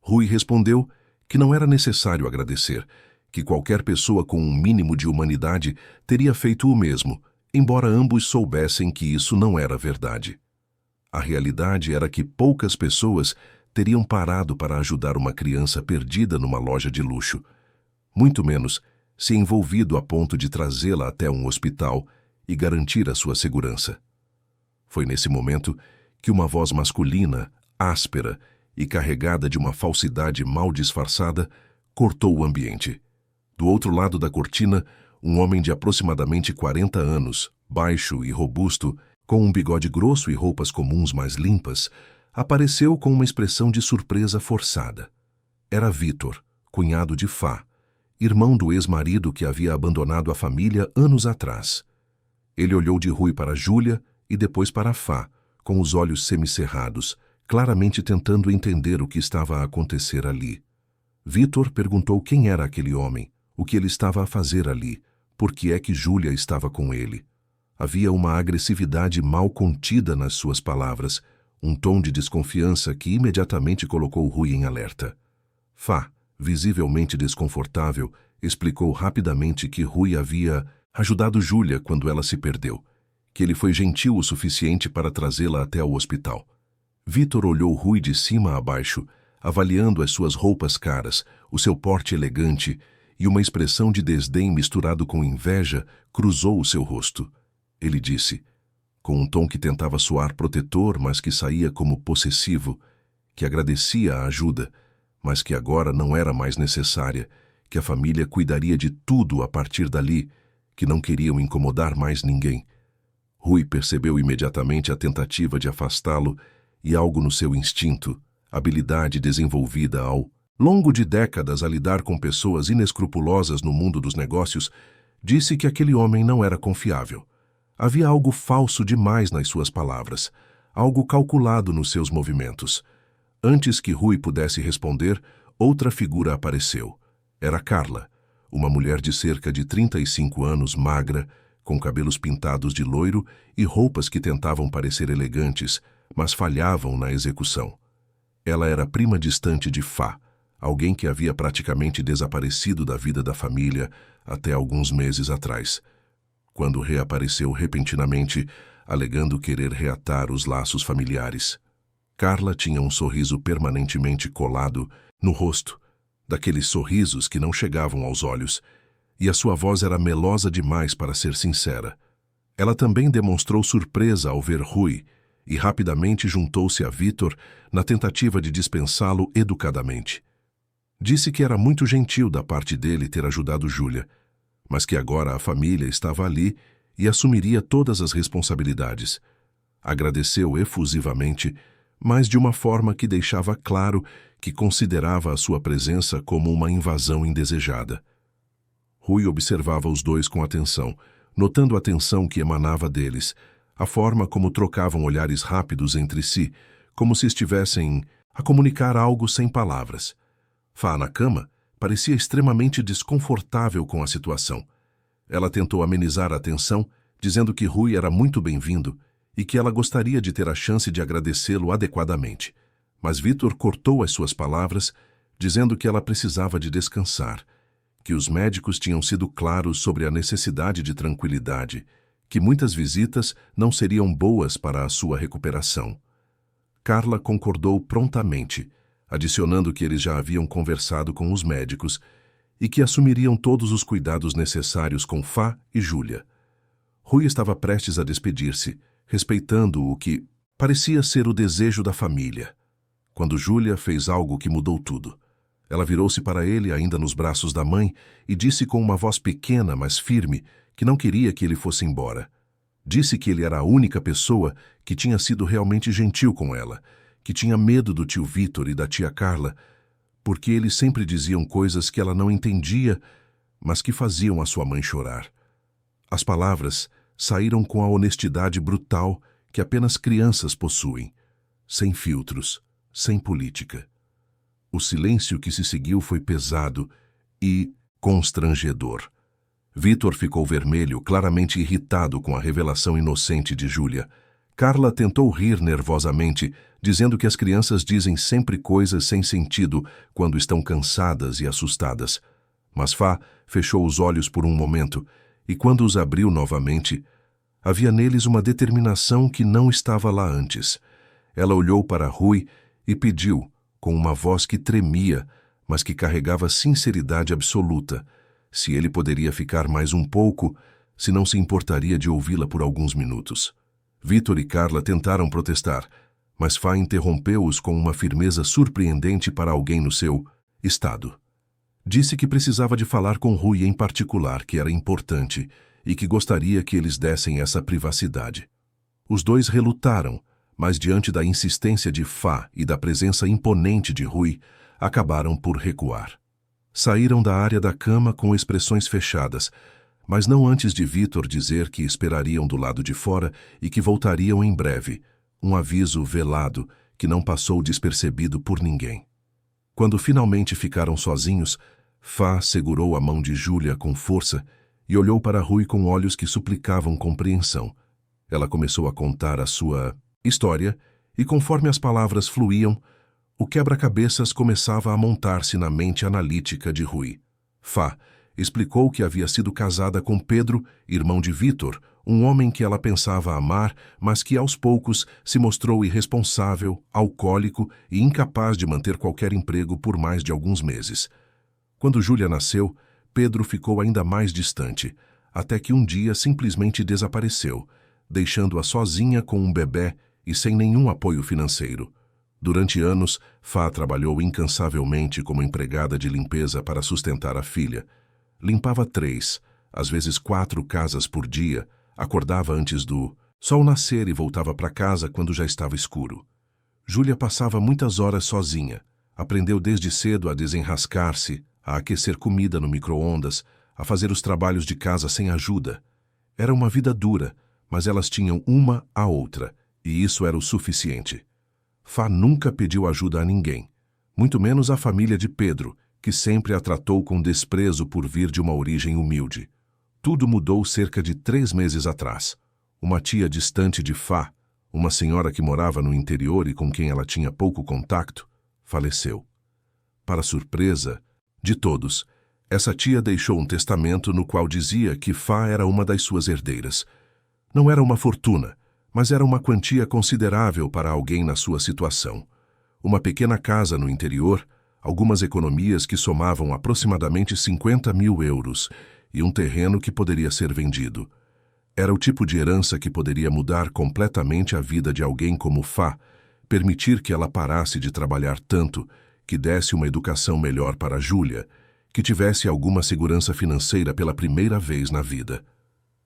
Rui respondeu que não era necessário agradecer, que qualquer pessoa com um mínimo de humanidade teria feito o mesmo, embora ambos soubessem que isso não era verdade. A realidade era que poucas pessoas teriam parado para ajudar uma criança perdida numa loja de luxo, muito menos se envolvido a ponto de trazê-la até um hospital e garantir a sua segurança. Foi nesse momento que uma voz masculina, áspera e carregada de uma falsidade mal disfarçada, cortou o ambiente. Do outro lado da cortina, um homem de aproximadamente 40 anos, baixo e robusto, com um bigode grosso e roupas comuns mais limpas, apareceu com uma expressão de surpresa forçada. Era Vitor, cunhado de Fá, irmão do ex-marido que havia abandonado a família anos atrás. Ele olhou de Rui para Júlia e depois para Fá, com os olhos semicerrados, claramente tentando entender o que estava a acontecer ali. Vitor perguntou quem era aquele homem, o que ele estava a fazer ali, por que é que Júlia estava com ele. Havia uma agressividade mal contida nas suas palavras, um tom de desconfiança que imediatamente colocou Rui em alerta. Fá, visivelmente desconfortável, explicou rapidamente que Rui havia ajudado Júlia quando ela se perdeu, que ele foi gentil o suficiente para trazê-la até o hospital. Vitor olhou Rui de cima a baixo, avaliando as suas roupas caras, o seu porte elegante, e uma expressão de desdém misturado com inveja cruzou o seu rosto. Ele disse, com um tom que tentava soar protetor, mas que saía como possessivo, que agradecia a ajuda, mas que agora não era mais necessária, que a família cuidaria de tudo a partir dali, que não queriam incomodar mais ninguém. Rui percebeu imediatamente a tentativa de afastá-lo e algo no seu instinto, habilidade desenvolvida ao longo de décadas a lidar com pessoas inescrupulosas no mundo dos negócios, disse que aquele homem não era confiável. Havia algo falso demais nas suas palavras, algo calculado nos seus movimentos. Antes que Rui pudesse responder, outra figura apareceu. Era Carla, uma mulher de cerca de 35 anos, magra, com cabelos pintados de loiro e roupas que tentavam parecer elegantes, mas falhavam na execução. Ela era prima distante de Fá, alguém que havia praticamente desaparecido da vida da família até alguns meses atrás, quando reapareceu repentinamente, alegando querer reatar os laços familiares. Carla tinha um sorriso permanentemente colado no rosto, daqueles sorrisos que não chegavam aos olhos, e a sua voz era melosa demais para ser sincera. Ela também demonstrou surpresa ao ver Rui e rapidamente juntou-se a Vitor na tentativa de dispensá-lo educadamente. Disse que era muito gentil da parte dele ter ajudado Júlia, mas que agora a família estava ali e assumiria todas as responsabilidades. Agradeceu efusivamente, mas de uma forma que deixava claro que considerava a sua presença como uma invasão indesejada. Rui observava os dois com atenção, notando a tensão que emanava deles, a forma como trocavam olhares rápidos entre si, como se estivessem a comunicar algo sem palavras. Fá, na cama, parecia extremamente desconfortável com a situação. Ela tentou amenizar a tensão, dizendo que Rui era muito bem-vindo e que ela gostaria de ter a chance de agradecê-lo adequadamente. Mas Vitor cortou as suas palavras, dizendo que ela precisava de descansar, que os médicos tinham sido claros sobre a necessidade de tranquilidade, que muitas visitas não seriam boas para a sua recuperação. Carla concordou prontamente, adicionando que eles já haviam conversado com os médicos e que assumiriam todos os cuidados necessários com Fá e Júlia. Rui estava prestes a despedir-se, respeitando o que parecia ser o desejo da família, quando Júlia fez algo que mudou tudo. Ela virou-se para ele, ainda nos braços da mãe, e disse com uma voz pequena, mas firme, que não queria que ele fosse embora. Disse que ele era a única pessoa que tinha sido realmente gentil com ela, que tinha medo do tio Vítor e da tia Carla, porque eles sempre diziam coisas que ela não entendia, mas que faziam a sua mãe chorar. As palavras saíram com a honestidade brutal que apenas crianças possuem, sem filtros, sem política. O silêncio que se seguiu foi pesado e constrangedor. Vítor ficou vermelho, claramente irritado com a revelação inocente de Júlia. Carla tentou rir nervosamente, dizendo que as crianças dizem sempre coisas sem sentido quando estão cansadas e assustadas. Mas Fá fechou os olhos por um momento, e quando os abriu novamente, havia neles uma determinação que não estava lá antes. Ela olhou para Rui e pediu, com uma voz que tremia, mas que carregava sinceridade absoluta, se ele poderia ficar mais um pouco, se não se importaria de ouvi-la por alguns minutos. Vítor e Carla tentaram protestar, mas Fá interrompeu-os com uma firmeza surpreendente para alguém no seu estado. Disse que precisava de falar com Rui em particular, que era importante, e que gostaria que eles dessem essa privacidade. Os dois relutaram, mas diante da insistência de Fá e da presença imponente de Rui, acabaram por recuar. Saíram da área da cama com expressões fechadas, mas não antes de Vítor dizer que esperariam do lado de fora e que voltariam em breve, um aviso velado que não passou despercebido por ninguém. Quando finalmente ficaram sozinhos, Fá segurou a mão de Júlia com força e olhou para Rui com olhos que suplicavam compreensão. Ela começou a contar a sua história e, conforme as palavras fluíam, o quebra-cabeças começava a montar-se na mente analítica de Rui. Fá explicou que havia sido casada com Pedro, irmão de Vítor, um homem que ela pensava amar, mas que aos poucos se mostrou irresponsável, alcoólico e incapaz de manter qualquer emprego por mais de alguns meses. Quando Júlia nasceu, Pedro ficou ainda mais distante, até que um dia simplesmente desapareceu, deixando-a sozinha com um bebé e sem nenhum apoio financeiro. Durante anos, Fá trabalhou incansavelmente como empregada de limpeza para sustentar a filha. Limpava 3, às vezes 4 casas por dia, acordava antes do sol nascer e voltava para casa quando já estava escuro. Júlia passava muitas horas sozinha. Aprendeu desde cedo a desenrascar-se, a aquecer comida no micro-ondas, a fazer os trabalhos de casa sem ajuda. Era uma vida dura, mas elas tinham uma à outra, e isso era o suficiente. Fá nunca pediu ajuda a ninguém, muito menos à família de Pedro, que sempre a tratou com desprezo por vir de uma origem humilde. Tudo mudou cerca de 3 meses atrás. Uma tia distante de Fá, uma senhora que morava no interior e com quem ela tinha pouco contato, faleceu. Para surpresa de todos, essa tia deixou um testamento no qual dizia que Fá era uma das suas herdeiras. Não era uma fortuna, mas era uma quantia considerável para alguém na sua situação. Uma pequena casa no interior, algumas economias que somavam aproximadamente 50 mil euros e um terreno que poderia ser vendido. Era o tipo de herança que poderia mudar completamente a vida de alguém como Fá, permitir que ela parasse de trabalhar tanto, que desse uma educação melhor para Júlia, que tivesse alguma segurança financeira pela primeira vez na vida.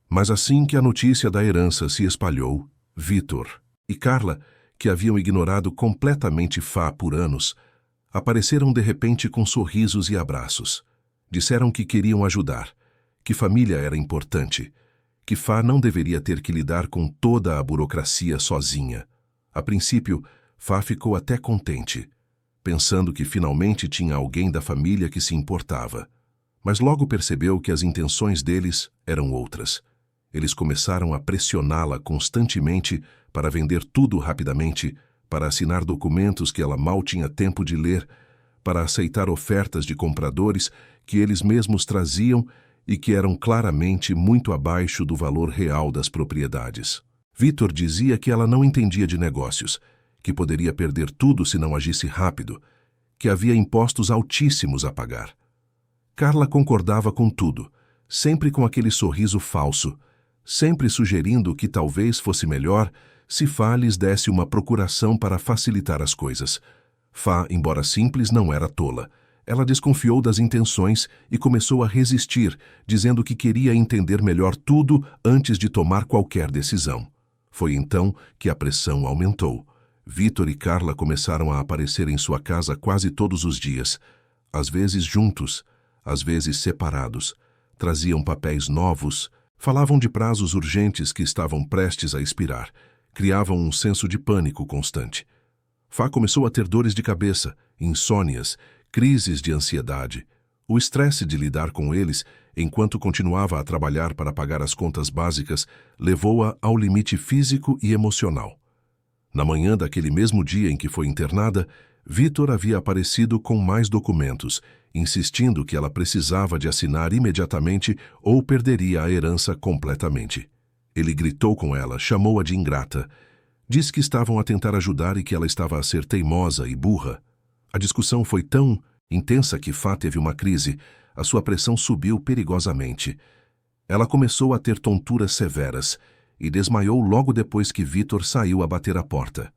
Mas assim que a notícia da herança se espalhou, Vítor e Carla, que haviam ignorado completamente Fá por anos, apareceram de repente com sorrisos e abraços. Disseram que queriam ajudar, que família era importante, que Fá não deveria ter que lidar com toda a burocracia sozinha. A princípio, Fá ficou até contente, pensando que finalmente tinha alguém da família que se importava. Mas logo percebeu que as intenções deles eram outras. Eles começaram a pressioná-la constantemente para vender tudo rapidamente, para assinar documentos que ela mal tinha tempo de ler, para aceitar ofertas de compradores que eles mesmos traziam e que eram claramente muito abaixo do valor real das propriedades. Vítor dizia que ela não entendia de negócios, que poderia perder tudo se não agisse rápido, que havia impostos altíssimos a pagar. Carla concordava com tudo, sempre com aquele sorriso falso, sempre sugerindo que talvez fosse melhor se Fá lhes desse uma procuração para facilitar as coisas. Fá, embora simples, não era tola. Ela desconfiou das intenções e começou a resistir, dizendo que queria entender melhor tudo antes de tomar qualquer decisão. Foi então que a pressão aumentou. Vitor e Carla começaram a aparecer em sua casa quase todos os dias, às vezes juntos, às vezes separados. Traziam papéis novos, falavam de prazos urgentes que estavam prestes a expirar, criavam um senso de pânico constante. Fá começou a ter dores de cabeça, insônias, crises de ansiedade. O estresse de lidar com eles, enquanto continuava a trabalhar para pagar as contas básicas, levou-a ao limite físico e emocional. Na manhã daquele mesmo dia em que foi internada, Vitor havia aparecido com mais documentos, insistindo que ela precisava de assinar imediatamente ou perderia a herança completamente. Ele gritou com ela, chamou-a de ingrata. Disse que estavam a tentar ajudar e que ela estava a ser teimosa e burra. A discussão foi tão intensa que Fá teve uma crise. A sua pressão subiu perigosamente. Ela começou a ter tonturas severas e desmaiou logo depois que Vitor saiu a bater a porta.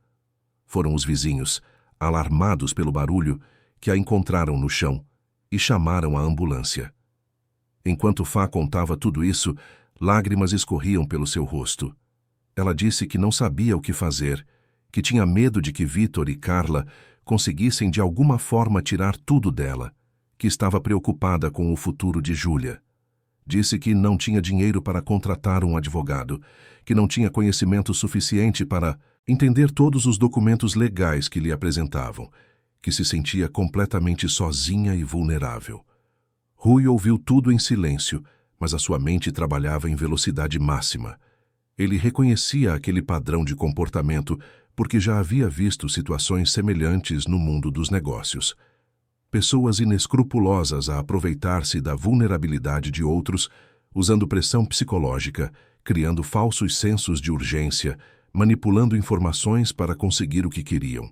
Foram os vizinhos, alarmados pelo barulho, que a encontraram no chão e chamaram a ambulância. Enquanto Fá contava tudo isso, lágrimas escorriam pelo seu rosto. Ela disse que não sabia o que fazer, que tinha medo de que Vitor e Carla conseguissem de alguma forma tirar tudo dela, que estava preocupada com o futuro de Júlia. Disse que não tinha dinheiro para contratar um advogado, que não tinha conhecimento suficiente para entender todos os documentos legais que lhe apresentavam, que se sentia completamente sozinha e vulnerável. Rui ouviu tudo em silêncio, mas a sua mente trabalhava em velocidade máxima. Ele reconhecia aquele padrão de comportamento porque já havia visto situações semelhantes no mundo dos negócios. Pessoas inescrupulosas a aproveitar-se da vulnerabilidade de outros, usando pressão psicológica, criando falsos sensos de urgência, manipulando informações para conseguir o que queriam.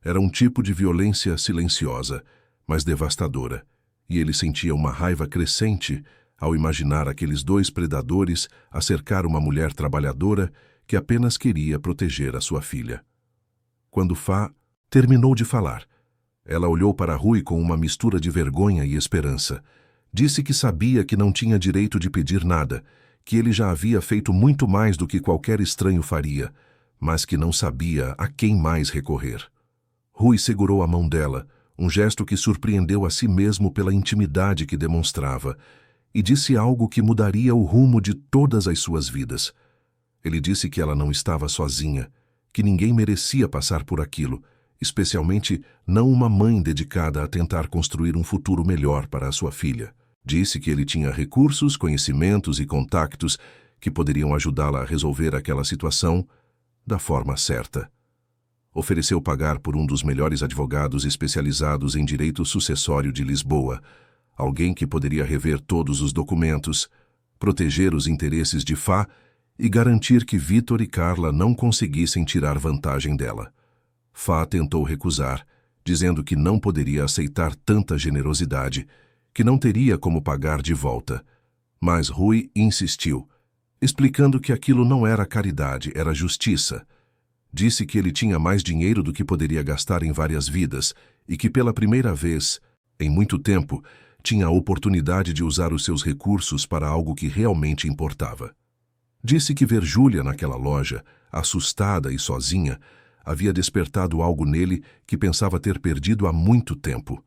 Era um tipo de violência silenciosa, mas devastadora, e ele sentia uma raiva crescente ao imaginar aqueles dois predadores a cercar uma mulher trabalhadora que apenas queria proteger a sua filha. Quando Fá terminou de falar, ela olhou para Rui com uma mistura de vergonha e esperança. Disse que sabia que não tinha direito de pedir nada, que ele já havia feito muito mais do que qualquer estranho faria, mas que não sabia a quem mais recorrer. Rui segurou a mão dela, um gesto que surpreendeu a si mesmo pela intimidade que demonstrava, e disse algo que mudaria o rumo de todas as suas vidas. Ele disse que ela não estava sozinha, que ninguém merecia passar por aquilo, especialmente não uma mãe dedicada a tentar construir um futuro melhor para a sua filha. Disse que ele tinha recursos, conhecimentos e contactos que poderiam ajudá-la a resolver aquela situação da forma certa. Ofereceu pagar por um dos melhores advogados especializados em direito sucessório de Lisboa, alguém que poderia rever todos os documentos, proteger os interesses de Fá e garantir que Vitor e Carla não conseguissem tirar vantagem dela. Fá tentou recusar, dizendo que não poderia aceitar tanta generosidade, que não teria como pagar de volta. Mas Rui insistiu, explicando que aquilo não era caridade, era justiça. Disse que ele tinha mais dinheiro do que poderia gastar em várias vidas e que pela primeira vez, em muito tempo, tinha a oportunidade de usar os seus recursos para algo que realmente importava. Disse que ver Júlia naquela loja, assustada e sozinha, havia despertado algo nele que pensava ter perdido há muito tempo.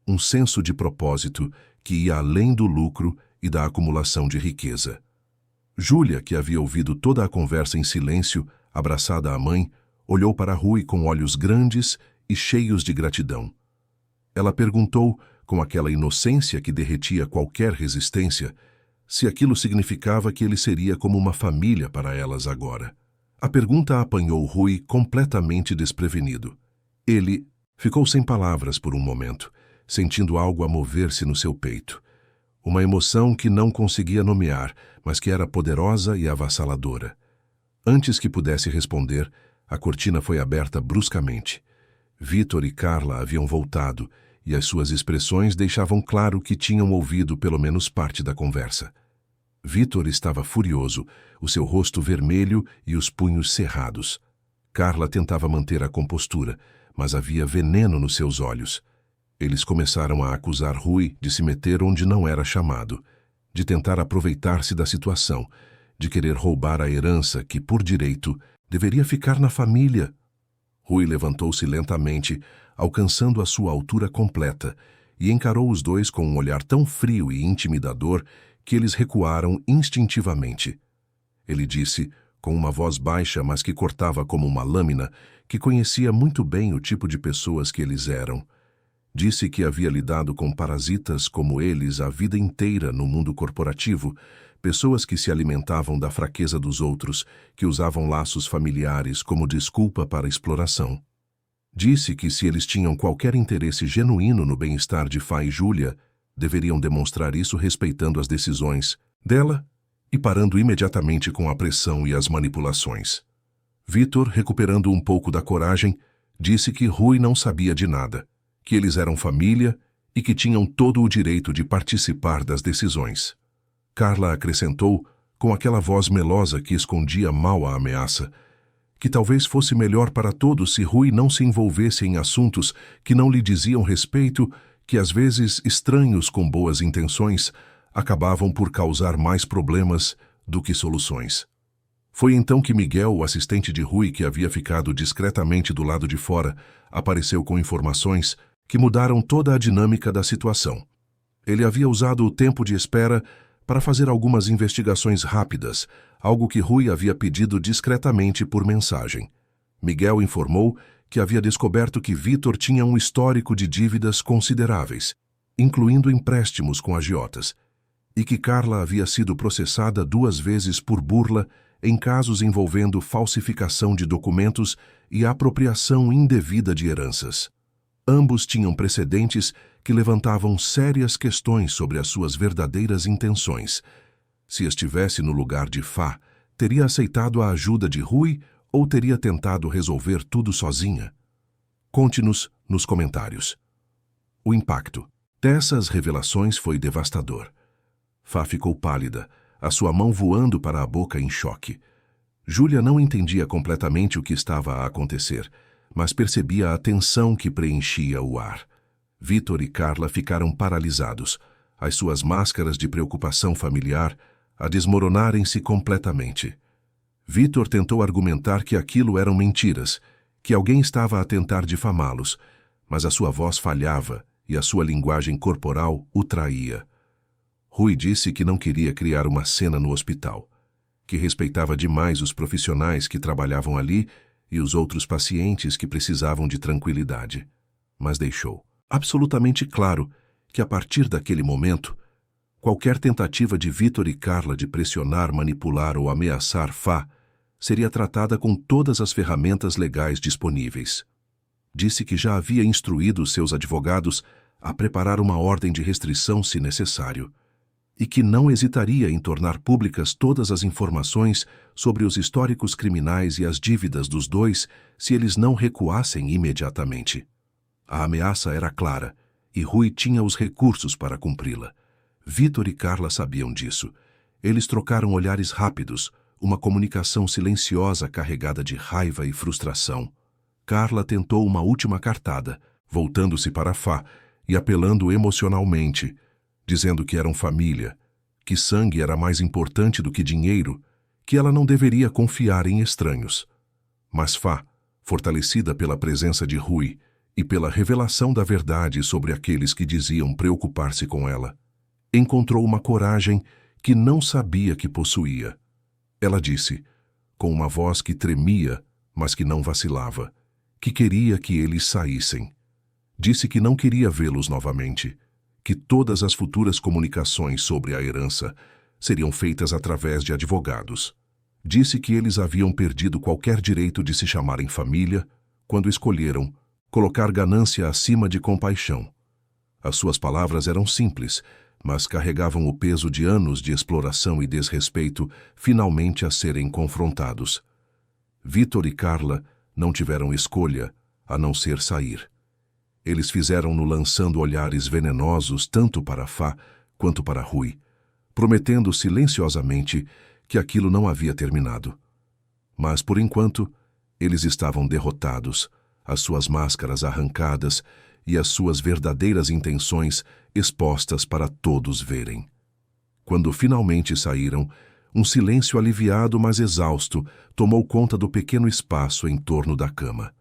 Um senso de propósito que ia além do lucro e da acumulação de riqueza. Júlia, que havia ouvido toda a conversa em silêncio, abraçada à mãe, olhou para Rui com olhos grandes e cheios de gratidão. Ela perguntou, com aquela inocência que derretia qualquer resistência, se aquilo significava que ele seria como uma família para elas agora. A pergunta apanhou Rui completamente desprevenido. Ele ficou sem palavras por um momento, sentindo algo a mover-se no seu peito. Uma emoção que não conseguia nomear, mas que era poderosa e avassaladora. Antes que pudesse responder, a cortina foi aberta bruscamente. Vitor e Carla haviam voltado, e as suas expressões deixavam claro que tinham ouvido pelo menos parte da conversa. Vitor estava furioso, o seu rosto vermelho e os punhos cerrados. Carla tentava manter a compostura, mas havia veneno nos seus olhos. Eles começaram a acusar Rui de se meter onde não era chamado, de tentar aproveitar-se da situação, de querer roubar a herança que, por direito, deveria ficar na família. Rui levantou-se lentamente, alcançando a sua altura completa, e encarou os dois com um olhar tão frio e intimidador que eles recuaram instintivamente. Ele disse, com uma voz baixa, mas que cortava como uma lâmina, que conhecia muito bem o tipo de pessoas que eles eram. Disse que havia lidado com parasitas como eles a vida inteira no mundo corporativo, pessoas que se alimentavam da fraqueza dos outros, que usavam laços familiares como desculpa para a exploração. Disse que se eles tinham qualquer interesse genuíno no bem-estar de Fá e Júlia, deveriam demonstrar isso respeitando as decisões dela e parando imediatamente com a pressão e as manipulações. Vitor, recuperando um pouco da coragem, disse que Rui não sabia de nada, que eles eram família e que tinham todo o direito de participar das decisões. Carla acrescentou, com aquela voz melosa que escondia mal a ameaça, que talvez fosse melhor para todos se Rui não se envolvesse em assuntos que não lhe diziam respeito, que às vezes estranhos com boas intenções acabavam por causar mais problemas do que soluções. Foi então que Miguel, o assistente de Rui, que havia ficado discretamente do lado de fora, apareceu com informações que mudaram toda a dinâmica da situação. Ele havia usado o tempo de espera para fazer algumas investigações rápidas, algo que Rui havia pedido discretamente por mensagem. Miguel informou que havia descoberto que Vitor tinha um histórico de dívidas consideráveis, incluindo empréstimos com agiotas, e que Carla havia sido processada 2 vezes por burla em casos envolvendo falsificação de documentos e apropriação indevida de heranças. Ambos tinham precedentes que levantavam sérias questões sobre as suas verdadeiras intenções. Se estivesse no lugar de Fá, teria aceitado a ajuda de Rui ou teria tentado resolver tudo sozinha? Conte-nos nos comentários. O impacto dessas revelações foi devastador. Fá ficou pálida, a sua mão voando para a boca em choque. Júlia não entendia completamente o que estava a acontecer, mas percebia a tensão que preenchia o ar. Vitor e Carla ficaram paralisados, as suas máscaras de preocupação familiar a desmoronarem-se completamente. Vitor tentou argumentar que aquilo eram mentiras, que alguém estava a tentar difamá-los, mas a sua voz falhava e a sua linguagem corporal o traía. Rui disse que não queria criar uma cena no hospital, que respeitava demais os profissionais que trabalhavam ali e os outros pacientes que precisavam de tranquilidade, mas deixou absolutamente claro que a partir daquele momento, qualquer tentativa de Vitor e Carla de pressionar, manipular ou ameaçar Fá seria tratada com todas as ferramentas legais disponíveis. Disse que já havia instruído seus advogados a preparar uma ordem de restrição se necessário, e que não hesitaria em tornar públicas todas as informações sobre os históricos criminais e as dívidas dos dois se eles não recuassem imediatamente. A ameaça era clara, e Rui tinha os recursos para cumpri-la. Vitor e Carla sabiam disso. Eles trocaram olhares rápidos, uma comunicação silenciosa carregada de raiva e frustração. Carla tentou uma última cartada, voltando-se para Fá e apelando emocionalmente, dizendo que eram família, que sangue era mais importante do que dinheiro, que ela não deveria confiar em estranhos. Mas Fá, fortalecida pela presença de Rui e pela revelação da verdade sobre aqueles que diziam preocupar-se com ela, encontrou uma coragem que não sabia que possuía. Ela disse, com uma voz que tremia, mas que não vacilava, que queria que eles saíssem. Disse que não queria vê-los novamente, que todas as futuras comunicações sobre a herança seriam feitas através de advogados. Disse que eles haviam perdido qualquer direito de se chamarem família quando escolheram colocar ganância acima de compaixão. As suas palavras eram simples, mas carregavam o peso de anos de exploração e desrespeito finalmente a serem confrontados. Vitor e Carla não tiveram escolha a não ser sair. Eles fizeram-no lançando olhares venenosos tanto para Fá quanto para Rui, prometendo silenciosamente que aquilo não havia terminado. Mas, por enquanto, eles estavam derrotados, as suas máscaras arrancadas e as suas verdadeiras intenções expostas para todos verem. Quando finalmente saíram, um silêncio aliviado, mas exausto, tomou conta do pequeno espaço em torno da cama.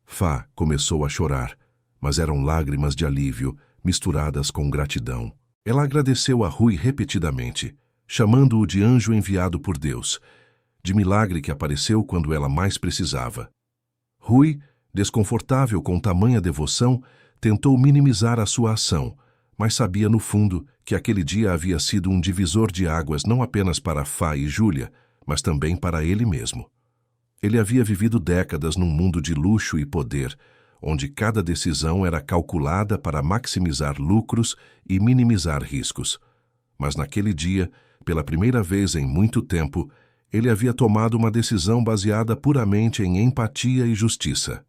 Fá começou a chorar, mas eram lágrimas de alívio, misturadas com gratidão. Ela agradeceu a Rui repetidamente, chamando-o de anjo enviado por Deus, de milagre que apareceu quando ela mais precisava. Rui, desconfortável com tamanha devoção, tentou minimizar a sua ação, mas sabia no fundo que aquele dia havia sido um divisor de águas não apenas para Fá e Júlia, mas também para ele mesmo. Ele havia vivido décadas num mundo de luxo e poder, onde cada decisão era calculada para maximizar lucros e minimizar riscos. Mas naquele dia, pela primeira vez em muito tempo, ele havia tomado uma decisão baseada puramente em empatia e justiça.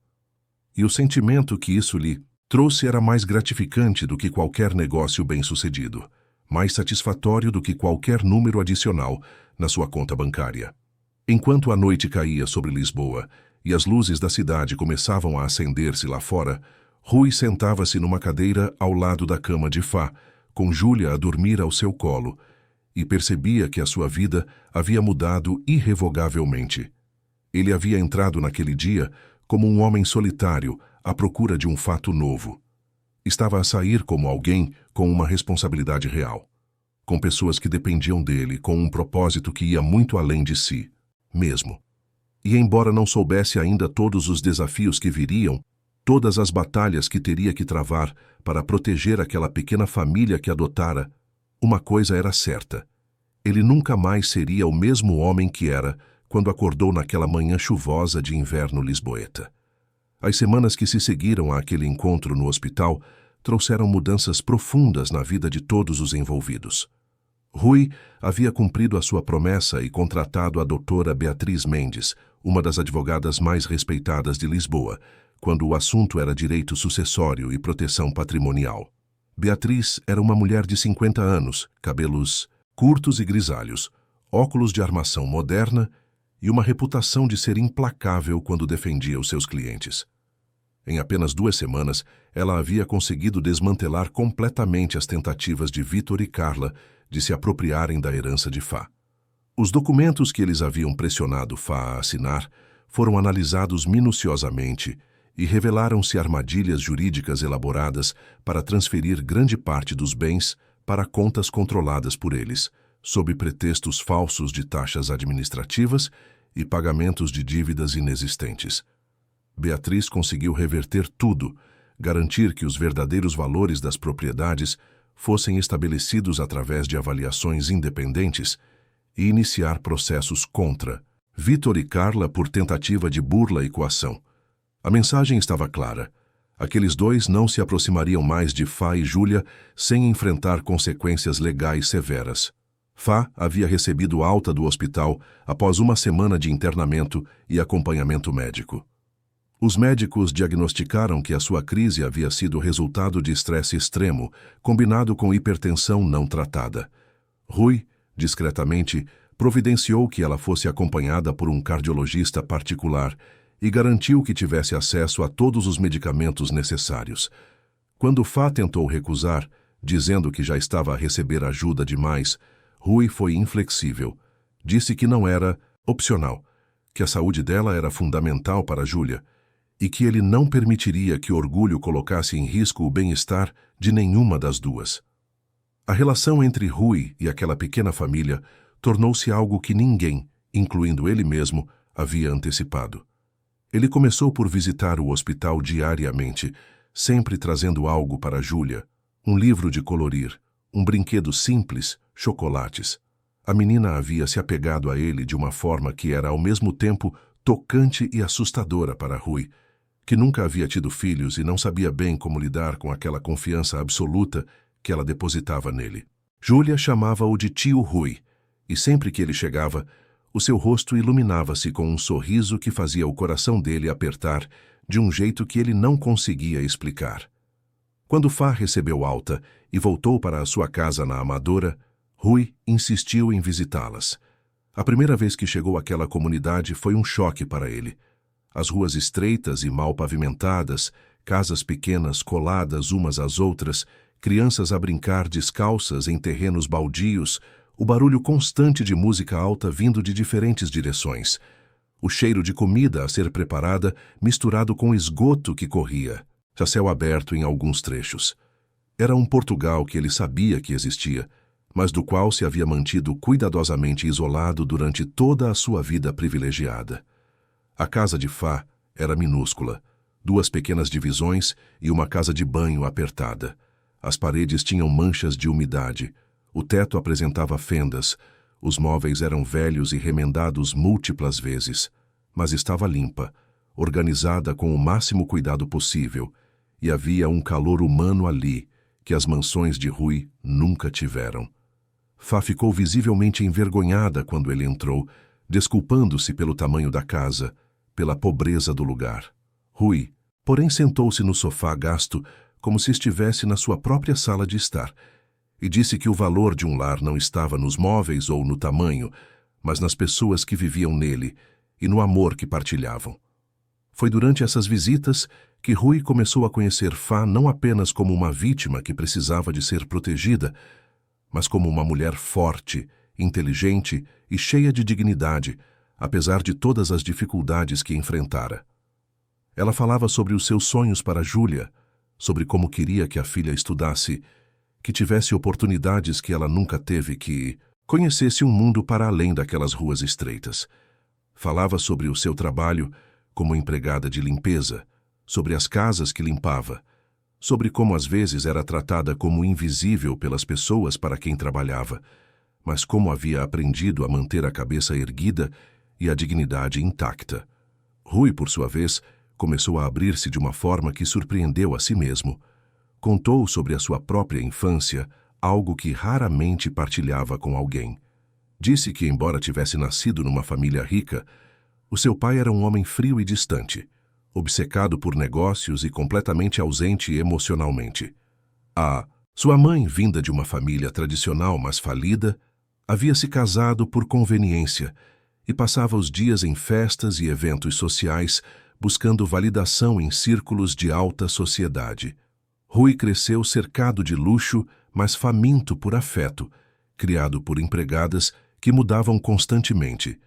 E o sentimento que isso lhe trouxe era mais gratificante do que qualquer negócio bem-sucedido, mais satisfatório do que qualquer número adicional na sua conta bancária. Enquanto a noite caía sobre Lisboa e as luzes da cidade começavam a acender-se lá fora, Rui sentava-se numa cadeira ao lado da cama de Fá, com Júlia a dormir ao seu colo, e percebia que a sua vida havia mudado irrevogavelmente. Ele havia entrado naquele dia como um homem solitário à procura de um fato novo. Estava a sair como alguém com uma responsabilidade real, com pessoas que dependiam dele, com um propósito que ia muito além de si mesmo. E embora não soubesse ainda todos os desafios que viriam, todas as batalhas que teria que travar para proteger aquela pequena família que adotara, uma coisa era certa: ele nunca mais seria o mesmo homem que era quando acordou naquela manhã chuvosa de inverno lisboeta. As semanas que se seguiram àquele encontro no hospital trouxeram mudanças profundas na vida de todos os envolvidos. Rui havia cumprido a sua promessa e contratado a doutora Beatriz Mendes, uma das advogadas mais respeitadas de Lisboa, quando o assunto era direito sucessório e proteção patrimonial. Beatriz era uma mulher de 50 anos, cabelos curtos e grisalhos, óculos de armação moderna e uma reputação de ser implacável quando defendia os seus clientes. Em apenas 2 semanas, ela havia conseguido desmantelar completamente as tentativas de Vítor e Carla de se apropriarem da herança de Fá. Os documentos que eles haviam pressionado Fá a assinar foram analisados minuciosamente e revelaram-se armadilhas jurídicas elaboradas para transferir grande parte dos bens para contas controladas por eles, sob pretextos falsos de taxas administrativas e pagamentos de dívidas inexistentes. Beatriz conseguiu reverter tudo, garantir que os verdadeiros valores das propriedades fossem estabelecidos através de avaliações independentes e iniciar processos contra Vítor e Carla por tentativa de burla e coação. A mensagem estava clara: aqueles dois não se aproximariam mais de Fá e Júlia sem enfrentar consequências legais severas. Fá havia recebido alta do hospital após 1 semana de internamento e acompanhamento médico. Os médicos diagnosticaram que a sua crise havia sido resultado de estresse extremo, combinado com hipertensão não tratada. Rui, discretamente, providenciou que ela fosse acompanhada por um cardiologista particular e garantiu que tivesse acesso a todos os medicamentos necessários. Quando Fá tentou recusar, dizendo que já estava a receber ajuda demais, Rui foi inflexível. Disse que não era opcional, que a saúde dela era fundamental para Júlia e que ele não permitiria que o orgulho colocasse em risco o bem-estar de nenhuma das duas. A relação entre Rui e aquela pequena família tornou-se algo que ninguém, incluindo ele mesmo, havia antecipado. Ele começou por visitar o hospital diariamente, sempre trazendo algo para Júlia: um livro de colorir, um brinquedo simples, chocolates. A menina havia se apegado a ele de uma forma que era ao mesmo tempo tocante e assustadora para Rui, que nunca havia tido filhos e não sabia bem como lidar com aquela confiança absoluta que ela depositava nele. Júlia chamava-o de tio Rui, e sempre que ele chegava, o seu rosto iluminava-se com um sorriso que fazia o coração dele apertar de um jeito que ele não conseguia explicar. Quando Fá recebeu alta e voltou para a sua casa na Amadora, Rui insistiu em visitá-las. A primeira vez que chegou àquela comunidade foi um choque para ele. As ruas estreitas e mal pavimentadas, casas pequenas coladas umas às outras, crianças a brincar descalças em terrenos baldios, o barulho constante de música alta vindo de diferentes direções, o cheiro de comida a ser preparada misturado com esgoto que corria, a céu aberto em alguns trechos. Era um Portugal que ele sabia que existia, mas do qual se havia mantido cuidadosamente isolado durante toda a sua vida privilegiada. A casa de Fá era minúscula, 2 pequenas divisões e uma casa de banho apertada. As paredes tinham manchas de umidade, o teto apresentava fendas, os móveis eram velhos e remendados múltiplas vezes, mas estava limpa, organizada com o máximo cuidado possível, e havia um calor humano ali que as mansões de Rui nunca tiveram. Fá ficou visivelmente envergonhada quando ele entrou, desculpando-se pelo tamanho da casa, pela pobreza do lugar. Rui, porém, sentou-se no sofá gasto como se estivesse na sua própria sala de estar, e disse que o valor de um lar não estava nos móveis ou no tamanho, mas nas pessoas que viviam nele e no amor que partilhavam. Foi durante essas visitas que Rui começou a conhecer Fá não apenas como uma vítima que precisava de ser protegida, mas como uma mulher forte, inteligente e cheia de dignidade, apesar de todas as dificuldades que enfrentara. Ela falava sobre os seus sonhos para Júlia, sobre como queria que a filha estudasse, que tivesse oportunidades que ela nunca teve, que conhecesse um mundo para além daquelas ruas estreitas. Falava sobre o seu trabalho como empregada de limpeza, sobre as casas que limpava, sobre como às vezes era tratada como invisível pelas pessoas para quem trabalhava, mas como havia aprendido a manter a cabeça erguida e a dignidade intacta. Rui, por sua vez, começou a abrir-se de uma forma que surpreendeu a si mesmo. Contou sobre a sua própria infância, algo que raramente partilhava com alguém. Disse que, embora tivesse nascido numa família rica, o seu pai era um homem frio e distante, obcecado por negócios e completamente ausente emocionalmente. Sua mãe, vinda de uma família tradicional mas falida, havia se casado por conveniência e passava os dias em festas e eventos sociais buscando validação em círculos de alta sociedade. Rui cresceu cercado de luxo, mas faminto por afeto, criado por empregadas que mudavam constantemente,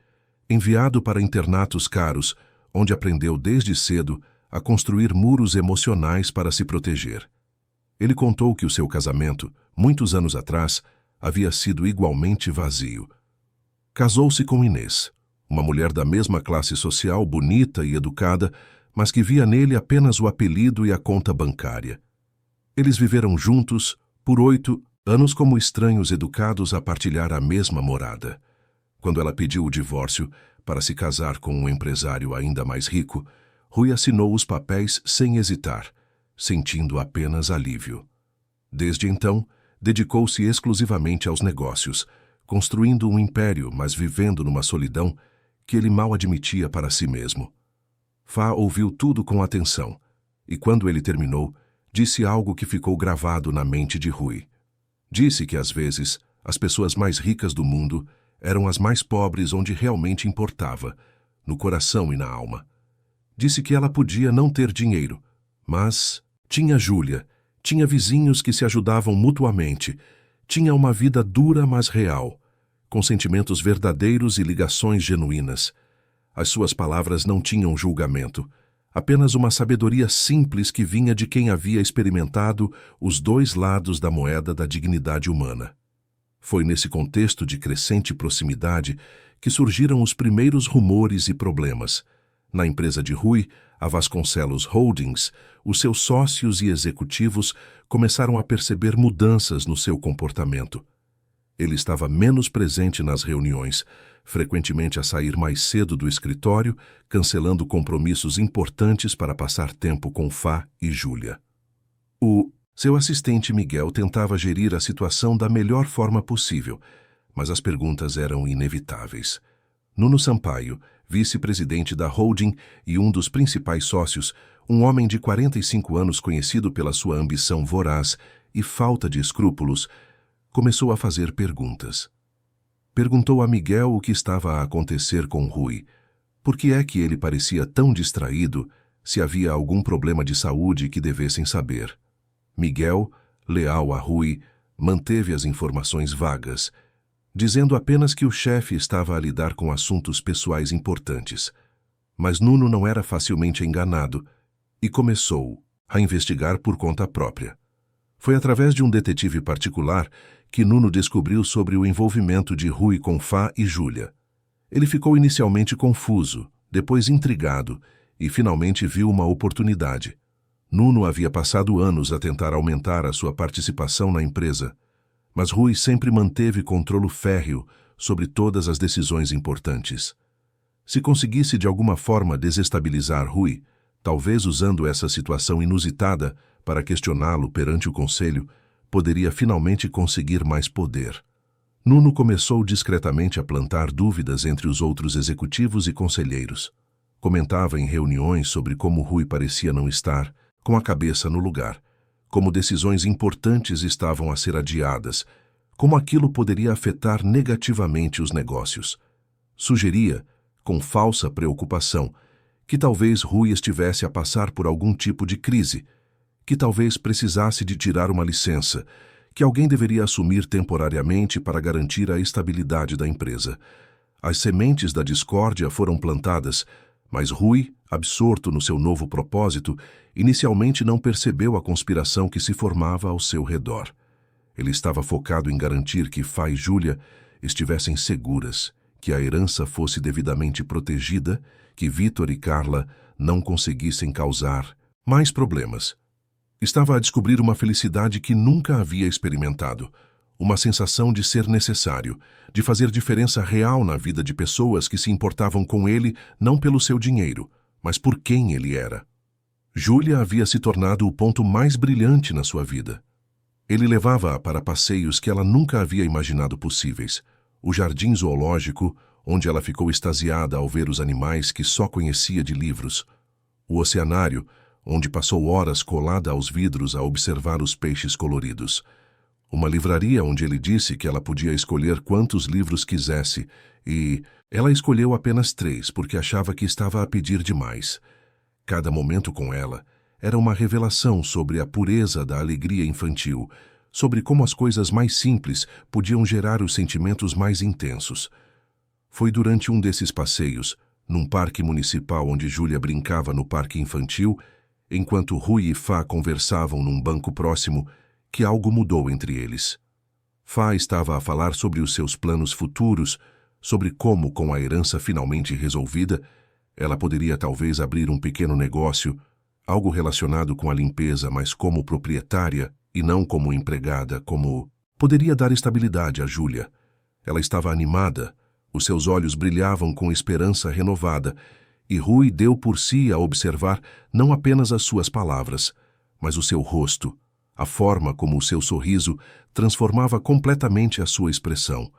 enviado para internatos caros, onde aprendeu desde cedo a construir muros emocionais para se proteger. Ele contou que o seu casamento, muitos anos atrás, havia sido igualmente vazio. Casou-se com Inês, uma mulher da mesma classe social, bonita e educada, mas que via nele apenas o apelido e a conta bancária. Eles viveram juntos por 8 anos como estranhos educados a partilhar a mesma morada. Quando ela pediu o divórcio para se casar com um empresário ainda mais rico, Rui assinou os papéis sem hesitar, sentindo apenas alívio. Desde então, dedicou-se exclusivamente aos negócios, construindo um império, mas vivendo numa solidão que ele mal admitia para si mesmo. Fá ouviu tudo com atenção, e quando ele terminou, disse algo que ficou gravado na mente de Rui. Disse que, às vezes, as pessoas mais ricas do mundo eram as mais pobres onde realmente importava, no coração e na alma. Disse que ela podia não ter dinheiro, mas tinha Júlia, tinha vizinhos que se ajudavam mutuamente, tinha uma vida dura mas real, com sentimentos verdadeiros e ligações genuínas. As suas palavras não tinham julgamento, apenas uma sabedoria simples que vinha de quem havia experimentado os 2 lados da moeda da dignidade humana. Foi nesse contexto de crescente proximidade que surgiram os primeiros rumores e problemas. Na empresa de Rui, a Vasconcelos Holdings, os seus sócios e executivos começaram a perceber mudanças no seu comportamento. Ele estava menos presente nas reuniões, frequentemente a sair mais cedo do escritório, cancelando compromissos importantes para passar tempo com Fá e Júlia. Seu assistente Miguel tentava gerir a situação da melhor forma possível, mas as perguntas eram inevitáveis. Nuno Sampaio, vice-presidente da holding e um dos principais sócios, um homem de 45 anos conhecido pela sua ambição voraz e falta de escrúpulos, começou a fazer perguntas. Perguntou a Miguel o que estava a acontecer com Rui. Por que é que ele parecia tão distraído, se havia algum problema de saúde que devessem saber. Miguel, leal a Rui, manteve as informações vagas, dizendo apenas que o chefe estava a lidar com assuntos pessoais importantes. Mas Nuno não era facilmente enganado e começou a investigar por conta própria. Foi através de um detetive particular que Nuno descobriu sobre o envolvimento de Rui com Fá e Júlia. Ele ficou inicialmente confuso, depois intrigado e finalmente viu uma oportunidade. Nuno havia passado anos a tentar aumentar a sua participação na empresa, mas Rui sempre manteve controle férreo sobre todas as decisões importantes. Se conseguisse de alguma forma desestabilizar Rui, talvez usando essa situação inusitada para questioná-lo perante o conselho, poderia finalmente conseguir mais poder. Nuno começou discretamente a plantar dúvidas entre os outros executivos e conselheiros. Comentava em reuniões sobre como Rui parecia não estar com a cabeça no lugar, como decisões importantes estavam a ser adiadas, como aquilo poderia afetar negativamente os negócios. Sugeria, com falsa preocupação, que talvez Rui estivesse a passar por algum tipo de crise, que talvez precisasse de tirar uma licença, que alguém deveria assumir temporariamente para garantir a estabilidade da empresa. As sementes da discórdia foram plantadas, mas Rui, absorto no seu novo propósito, inicialmente não percebeu a conspiração que se formava ao seu redor. Ele estava focado em garantir que Fá e Júlia estivessem seguras, que a herança fosse devidamente protegida, que Vitor e Carla não conseguissem causar mais problemas. Estava a descobrir uma felicidade que nunca havia experimentado, uma sensação de ser necessário, de fazer diferença real na vida de pessoas que se importavam com ele não pelo seu dinheiro, mas por quem ele era. Júlia havia se tornado o ponto mais brilhante na sua vida. Ele levava-a para passeios que ela nunca havia imaginado possíveis. O jardim zoológico, onde ela ficou extasiada ao ver os animais que só conhecia de livros. O oceanário, onde passou horas colada aos vidros a observar os peixes coloridos. Uma livraria onde ele disse que ela podia escolher quantos livros quisesse e ela escolheu apenas 3 porque achava que estava a pedir demais. Cada momento com ela era uma revelação sobre a pureza da alegria infantil, sobre como as coisas mais simples podiam gerar os sentimentos mais intensos. Foi durante um desses passeios, num parque municipal onde Júlia brincava no parque infantil, enquanto Rui e Fá conversavam num banco próximo, que algo mudou entre eles. Fá estava a falar sobre os seus planos futuros, sobre como, com a herança finalmente resolvida, ela poderia talvez abrir um pequeno negócio, algo relacionado com a limpeza, mas como proprietária e não como empregada, como poderia dar estabilidade a Júlia. Ela estava animada, os seus olhos brilhavam com esperança renovada, e Rui deu por si a observar não apenas as suas palavras, mas o seu rosto, a forma como o seu sorriso transformava completamente a sua expressão,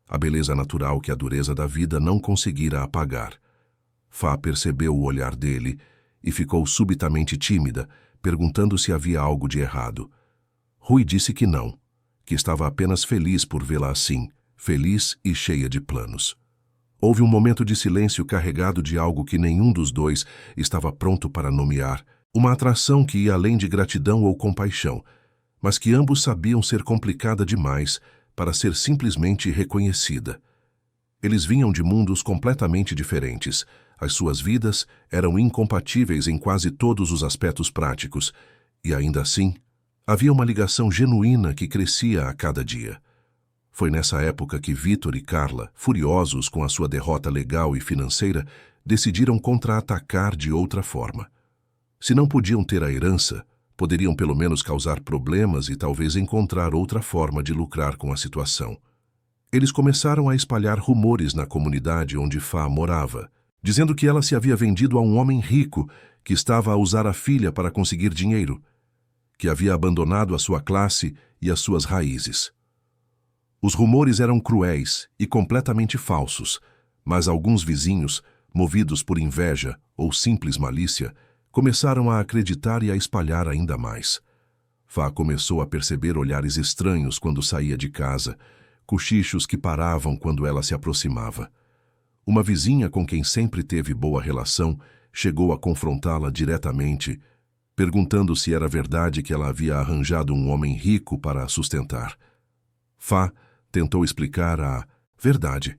a beleza natural que a dureza da vida não conseguira apagar. Fá percebeu o olhar dele e ficou subitamente tímida, perguntando se havia algo de errado. Rui disse que não, que estava apenas feliz por vê-la assim, feliz e cheia de planos. Houve um momento de silêncio carregado de algo que nenhum dos dois estava pronto para nomear, uma atração que ia além de gratidão ou compaixão, mas que ambos sabiam ser complicada demais para ser simplesmente reconhecida. Eles vinham de mundos completamente diferentes, as suas vidas eram incompatíveis em quase todos os aspectos práticos, e ainda assim, havia uma ligação genuína que crescia a cada dia. Foi nessa época que Vitor e Carla, furiosos com a sua derrota legal e financeira, decidiram contra-atacar de outra forma. Se não podiam ter a herança, poderiam pelo menos causar problemas e talvez encontrar outra forma de lucrar com a situação. Eles começaram a espalhar rumores na comunidade onde Fá morava, dizendo que ela se havia vendido a um homem rico que estava a usar a filha para conseguir dinheiro, que havia abandonado a sua classe e as suas raízes. Os rumores eram cruéis e completamente falsos, mas alguns vizinhos, movidos por inveja ou simples malícia, começaram a acreditar e a espalhar ainda mais. Fá começou a perceber olhares estranhos quando saía de casa, cochichos que paravam quando ela se aproximava. Uma vizinha com quem sempre teve boa relação chegou a confrontá-la diretamente, perguntando se era verdade que ela havia arranjado um homem rico para a sustentar. Fá tentou explicar a verdade,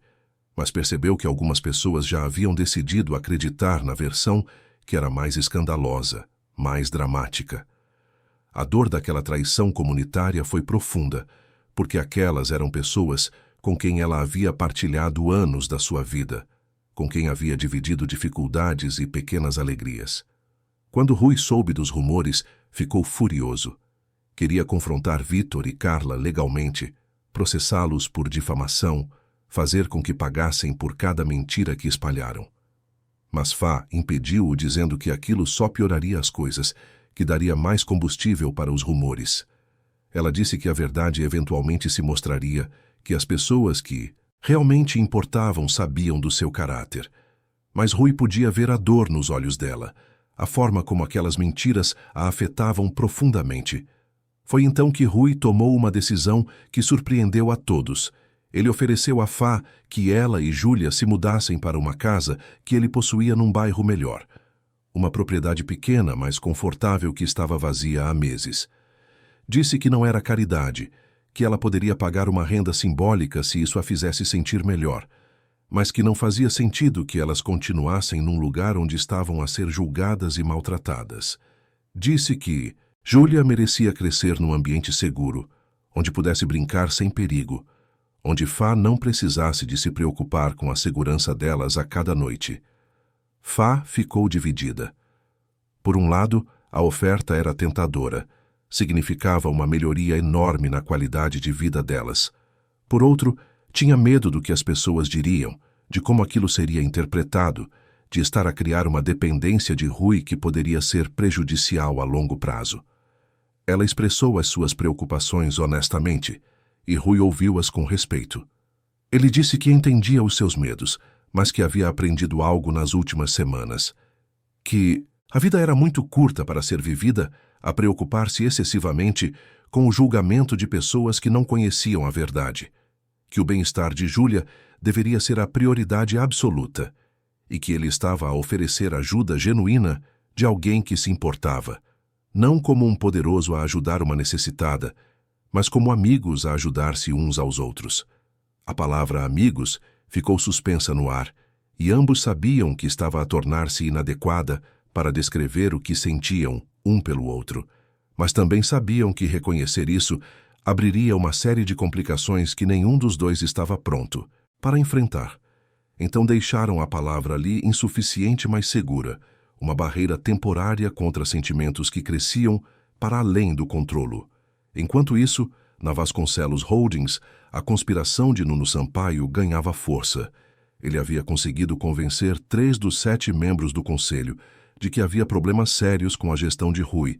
mas percebeu que algumas pessoas já haviam decidido acreditar na versão que era mais escandalosa, mais dramática. A dor daquela traição comunitária foi profunda, porque aquelas eram pessoas com quem ela havia partilhado anos da sua vida, com quem havia dividido dificuldades e pequenas alegrias. Quando Rui soube dos rumores, ficou furioso. Queria confrontar Vitor e Carla legalmente, processá-los por difamação, fazer com que pagassem por cada mentira que espalharam. Mas Fá impediu-o, dizendo que aquilo só pioraria as coisas, que daria mais combustível para os rumores. Ela disse que a verdade eventualmente se mostraria, que as pessoas que realmente importavam sabiam do seu caráter. Mas Rui podia ver a dor nos olhos dela, a forma como aquelas mentiras a afetavam profundamente. Foi então que Rui tomou uma decisão que surpreendeu a todos. Ele ofereceu a Fá que ela e Júlia se mudassem para uma casa que ele possuía num bairro melhor. Uma propriedade pequena, mas confortável, que estava vazia há meses. Disse que não era caridade, que ela poderia pagar uma renda simbólica se isso a fizesse sentir melhor, mas que não fazia sentido que elas continuassem num lugar onde estavam a ser julgadas e maltratadas. Disse que Júlia merecia crescer num ambiente seguro, onde pudesse brincar sem perigo, onde Fá não precisasse de se preocupar com a segurança delas a cada noite. Fá ficou dividida. Por um lado, a oferta era tentadora, significava uma melhoria enorme na qualidade de vida delas. Por outro, tinha medo do que as pessoas diriam, de como aquilo seria interpretado, de estar a criar uma dependência de Rui que poderia ser prejudicial a longo prazo. Ela expressou as suas preocupações honestamente, e Rui ouviu-as com respeito. Ele disse que entendia os seus medos, mas que havia aprendido algo nas últimas semanas. Que a vida era muito curta para ser vivida a preocupar-se excessivamente com o julgamento de pessoas que não conheciam a verdade. Que o bem-estar de Júlia deveria ser a prioridade absoluta, e que ele estava a oferecer ajuda genuína de alguém que se importava, não como um poderoso a ajudar uma necessitada, mas como amigos a ajudar-se uns aos outros. A palavra amigos ficou suspensa no ar, e ambos sabiam que estava a tornar-se inadequada para descrever o que sentiam um pelo outro, mas também sabiam que reconhecer isso abriria uma série de complicações que nenhum dos dois estava pronto para enfrentar. Então deixaram a palavra ali insuficiente, mas segura, uma barreira temporária contra sentimentos que cresciam para além do controlo. Enquanto isso, na Vasconcelos Holdings, a conspiração de Nuno Sampaio ganhava força. Ele havia conseguido convencer 3 dos 7 membros do conselho de que havia problemas sérios com a gestão de Rui,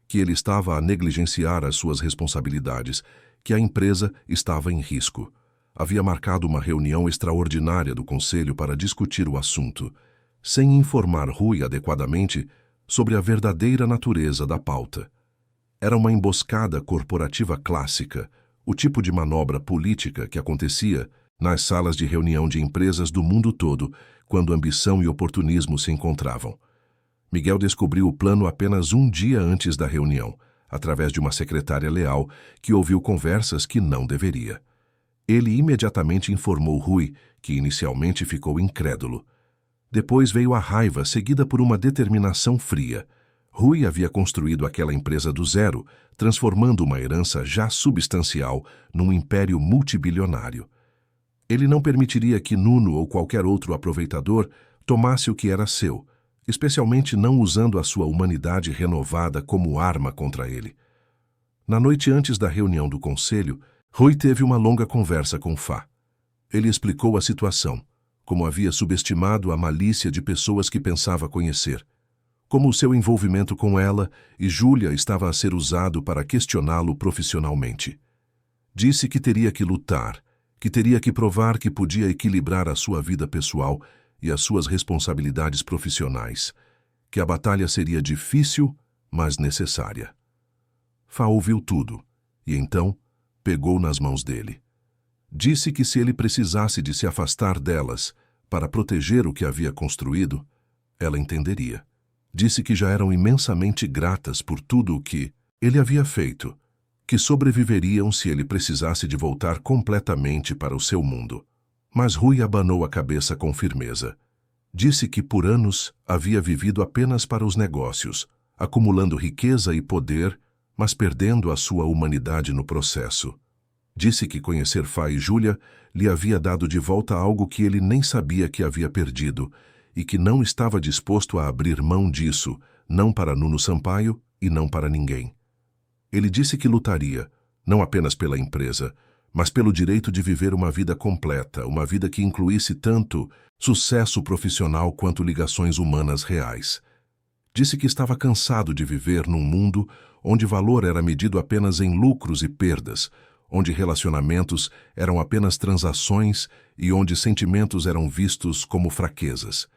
que ele estava a negligenciar as suas responsabilidades, que a empresa estava em risco. Havia marcado uma reunião extraordinária do conselho para discutir o assunto, sem informar Rui adequadamente sobre a verdadeira natureza da pauta. Era uma emboscada corporativa clássica, o tipo de manobra política que acontecia nas salas de reunião de empresas do mundo todo, quando ambição e oportunismo se encontravam. Miguel descobriu o plano apenas um dia antes da reunião, através de uma secretária leal que ouviu conversas que não deveria. Ele imediatamente informou Rui, que inicialmente ficou incrédulo. Depois veio a raiva, seguida por uma determinação fria. Rui havia construído aquela empresa do zero, transformando uma herança já substancial num império multibilionário. Ele não permitiria que Nuno ou qualquer outro aproveitador tomasse o que era seu, especialmente não usando a sua humanidade renovada como arma contra ele. Na noite antes da reunião do conselho, Rui teve uma longa conversa com Fá. Ele explicou a situação, como havia subestimado a malícia de pessoas que pensava conhecer, como o seu envolvimento com ela e Júlia estava a ser usado para questioná-lo profissionalmente. Disse que teria que lutar, que teria que provar que podia equilibrar a sua vida pessoal, e as suas responsabilidades profissionais, que a batalha seria difícil, mas necessária. Fá ouviu tudo, e então pegou nas mãos dele. Disse que se ele precisasse de se afastar delas para proteger o que havia construído, ela entenderia. Disse que já eram imensamente gratas por tudo o que ele havia feito, que sobreviveriam se ele precisasse de voltar completamente para o seu mundo. Mas Rui abanou a cabeça com firmeza. Disse que por anos havia vivido apenas para os negócios, acumulando riqueza e poder, mas perdendo a sua humanidade no processo. Disse que conhecer Fá e Júlia lhe havia dado de volta algo que ele nem sabia que havia perdido e que não estava disposto a abrir mão disso, não para Nuno Sampaio e não para ninguém. Ele disse que lutaria, não apenas pela empresa, mas pelo direito de viver uma vida completa, uma vida que incluísse tanto sucesso profissional quanto ligações humanas reais. Disse que estava cansado de viver num mundo onde valor era medido apenas em lucros e perdas, onde relacionamentos eram apenas transações e onde sentimentos eram vistos como fraquezas.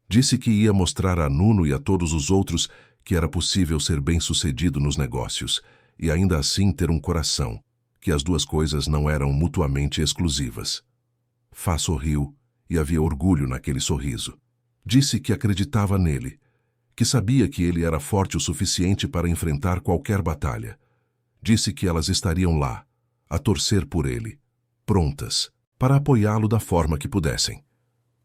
Disse que ia mostrar a Nuno e a todos os outros que era possível ser bem-sucedido nos negócios e ainda assim ter um coração, que as duas coisas não eram mutuamente exclusivas. Fá sorriu e havia orgulho naquele sorriso. Disse que acreditava nele, que sabia que ele era forte o suficiente para enfrentar qualquer batalha. Disse que elas estariam lá, a torcer por ele, prontas para apoiá-lo da forma que pudessem.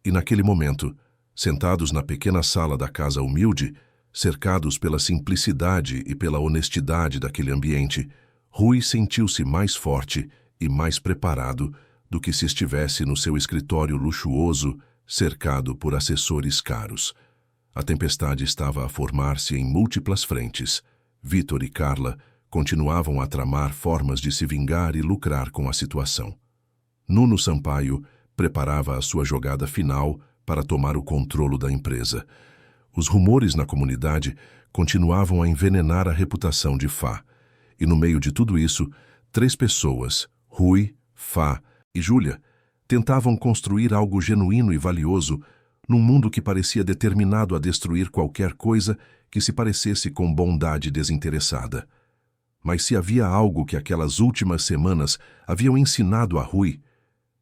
E naquele momento, sentados na pequena sala da casa humilde, cercados pela simplicidade e pela honestidade daquele ambiente, Rui sentiu-se mais forte e mais preparado do que se estivesse no seu escritório luxuoso, cercado por assessores caros. A tempestade estava a formar-se em múltiplas frentes. Vitor e Carla continuavam a tramar formas de se vingar e lucrar com a situação. Nuno Sampaio preparava a sua jogada final para tomar o controle da empresa. Os rumores na comunidade continuavam a envenenar a reputação de Fá. E no meio de tudo isso, 3 pessoas, Rui, Fá e Júlia, tentavam construir algo genuíno e valioso num mundo que parecia determinado a destruir qualquer coisa que se parecesse com bondade desinteressada. Mas se havia algo que aquelas últimas semanas haviam ensinado a Rui,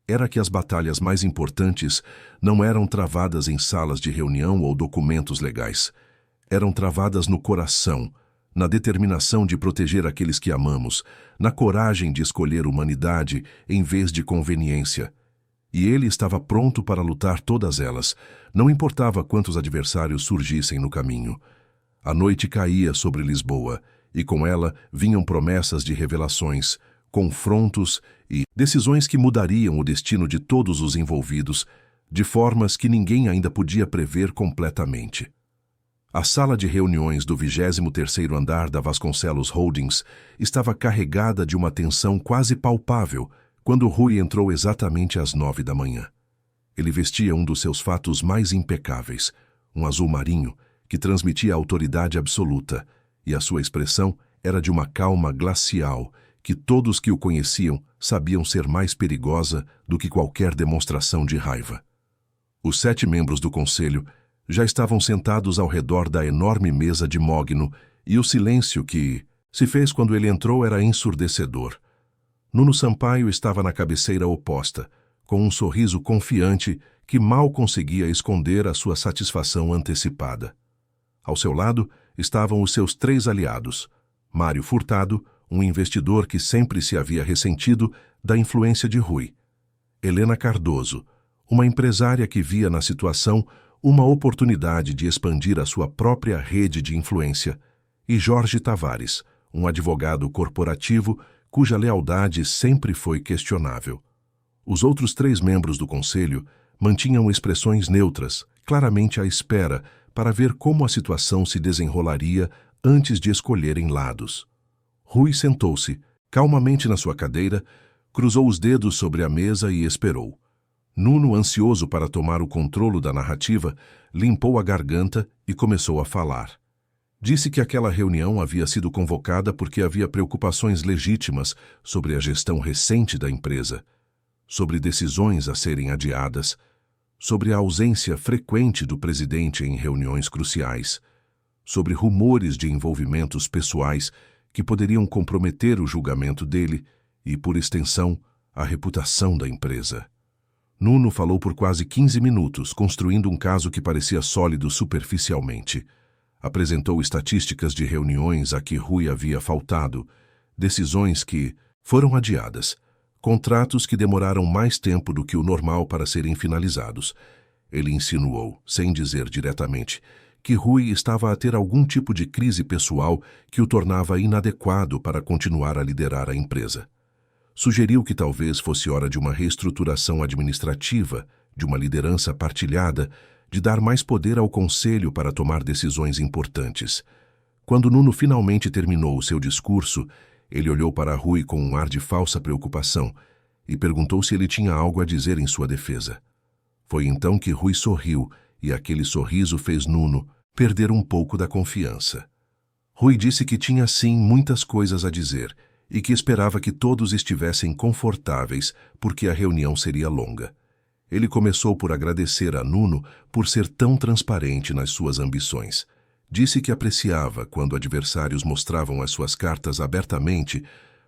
era que as batalhas mais importantes não eram travadas em salas de reunião ou documentos legais. Eram travadas no coração, na determinação de proteger aqueles que amamos, na coragem de escolher humanidade em vez de conveniência. E ele estava pronto para lutar todas elas, não importava quantos adversários surgissem no caminho. A noite caía sobre Lisboa, e com ela vinham promessas de revelações, confrontos e decisões que mudariam o destino de todos os envolvidos, de formas que ninguém ainda podia prever completamente. A sala de reuniões do 23º andar da Vasconcelos Holdings estava carregada de uma tensão quase palpável quando Rui entrou exatamente às 9 da manhã. Ele vestia um dos seus fatos mais impecáveis, um azul marinho que transmitia autoridade absoluta, e a sua expressão era de uma calma glacial que todos que o conheciam sabiam ser mais perigosa do que qualquer demonstração de raiva. Os 7 membros do conselho já estavam sentados ao redor da enorme mesa de mogno e o silêncio que se fez quando ele entrou era ensurdecedor. Nuno Sampaio estava na cabeceira oposta, com um sorriso confiante que mal conseguia esconder a sua satisfação antecipada. Ao seu lado estavam os seus 3 aliados, Mário Furtado, um investidor que sempre se havia ressentido da influência de Rui; Helena Cardoso, uma empresária que via na situação uma oportunidade de expandir a sua própria rede de influência; e Jorge Tavares, um advogado corporativo cuja lealdade sempre foi questionável. Os outros 3 membros do conselho mantinham expressões neutras, claramente à espera para ver como a situação se desenrolaria antes de escolherem lados. Rui sentou-se, calmamente na sua cadeira, cruzou os dedos sobre a mesa e esperou. Nuno, ansioso para tomar o controle da narrativa, limpou a garganta e começou a falar. Disse que aquela reunião havia sido convocada porque havia preocupações legítimas sobre a gestão recente da empresa, sobre decisões a serem adiadas, sobre a ausência frequente do presidente em reuniões cruciais, sobre rumores de envolvimentos pessoais que poderiam comprometer o julgamento dele e, por extensão, a reputação da empresa. Nuno falou por quase 15 minutos, construindo um caso que parecia sólido superficialmente. Apresentou estatísticas de reuniões a que Rui havia faltado, decisões que foram adiadas, contratos que demoraram mais tempo do que o normal para serem finalizados. Ele insinuou, sem dizer diretamente, que Rui estava a ter algum tipo de crise pessoal que o tornava inadequado para continuar a liderar a empresa. Sugeriu que talvez fosse hora de uma reestruturação administrativa, de uma liderança partilhada, de dar mais poder ao conselho para tomar decisões importantes. Quando Nuno finalmente terminou o seu discurso, ele olhou para Rui com um ar de falsa preocupação e perguntou se ele tinha algo a dizer em sua defesa. Foi então que Rui sorriu, e aquele sorriso fez Nuno perder um pouco da confiança. Rui disse que tinha sim muitas coisas a dizer e que esperava que todos estivessem confortáveis porque a reunião seria longa. Ele começou por agradecer a Nuno por ser tão transparente nas suas ambições. Disse que apreciava quando adversários mostravam as suas cartas abertamente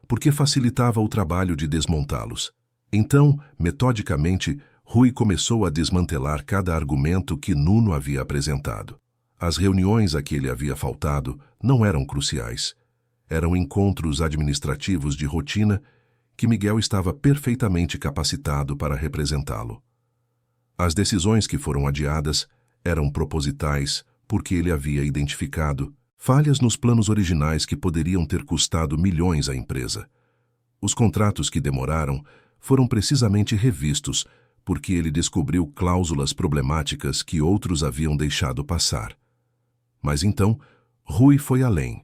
porque facilitava o trabalho de desmontá-los. Então, metodicamente, Rui começou a desmantelar cada argumento que Nuno havia apresentado. As reuniões a que ele havia faltado não eram cruciais. Eram encontros administrativos de rotina que Miguel estava perfeitamente capacitado para representá-lo. As decisões que foram adiadas eram propositais porque ele havia identificado falhas nos planos originais que poderiam ter custado milhões à empresa. Os contratos que demoraram foram precisamente revistos porque ele descobriu cláusulas problemáticas que outros haviam deixado passar. Mas então, Rui foi além.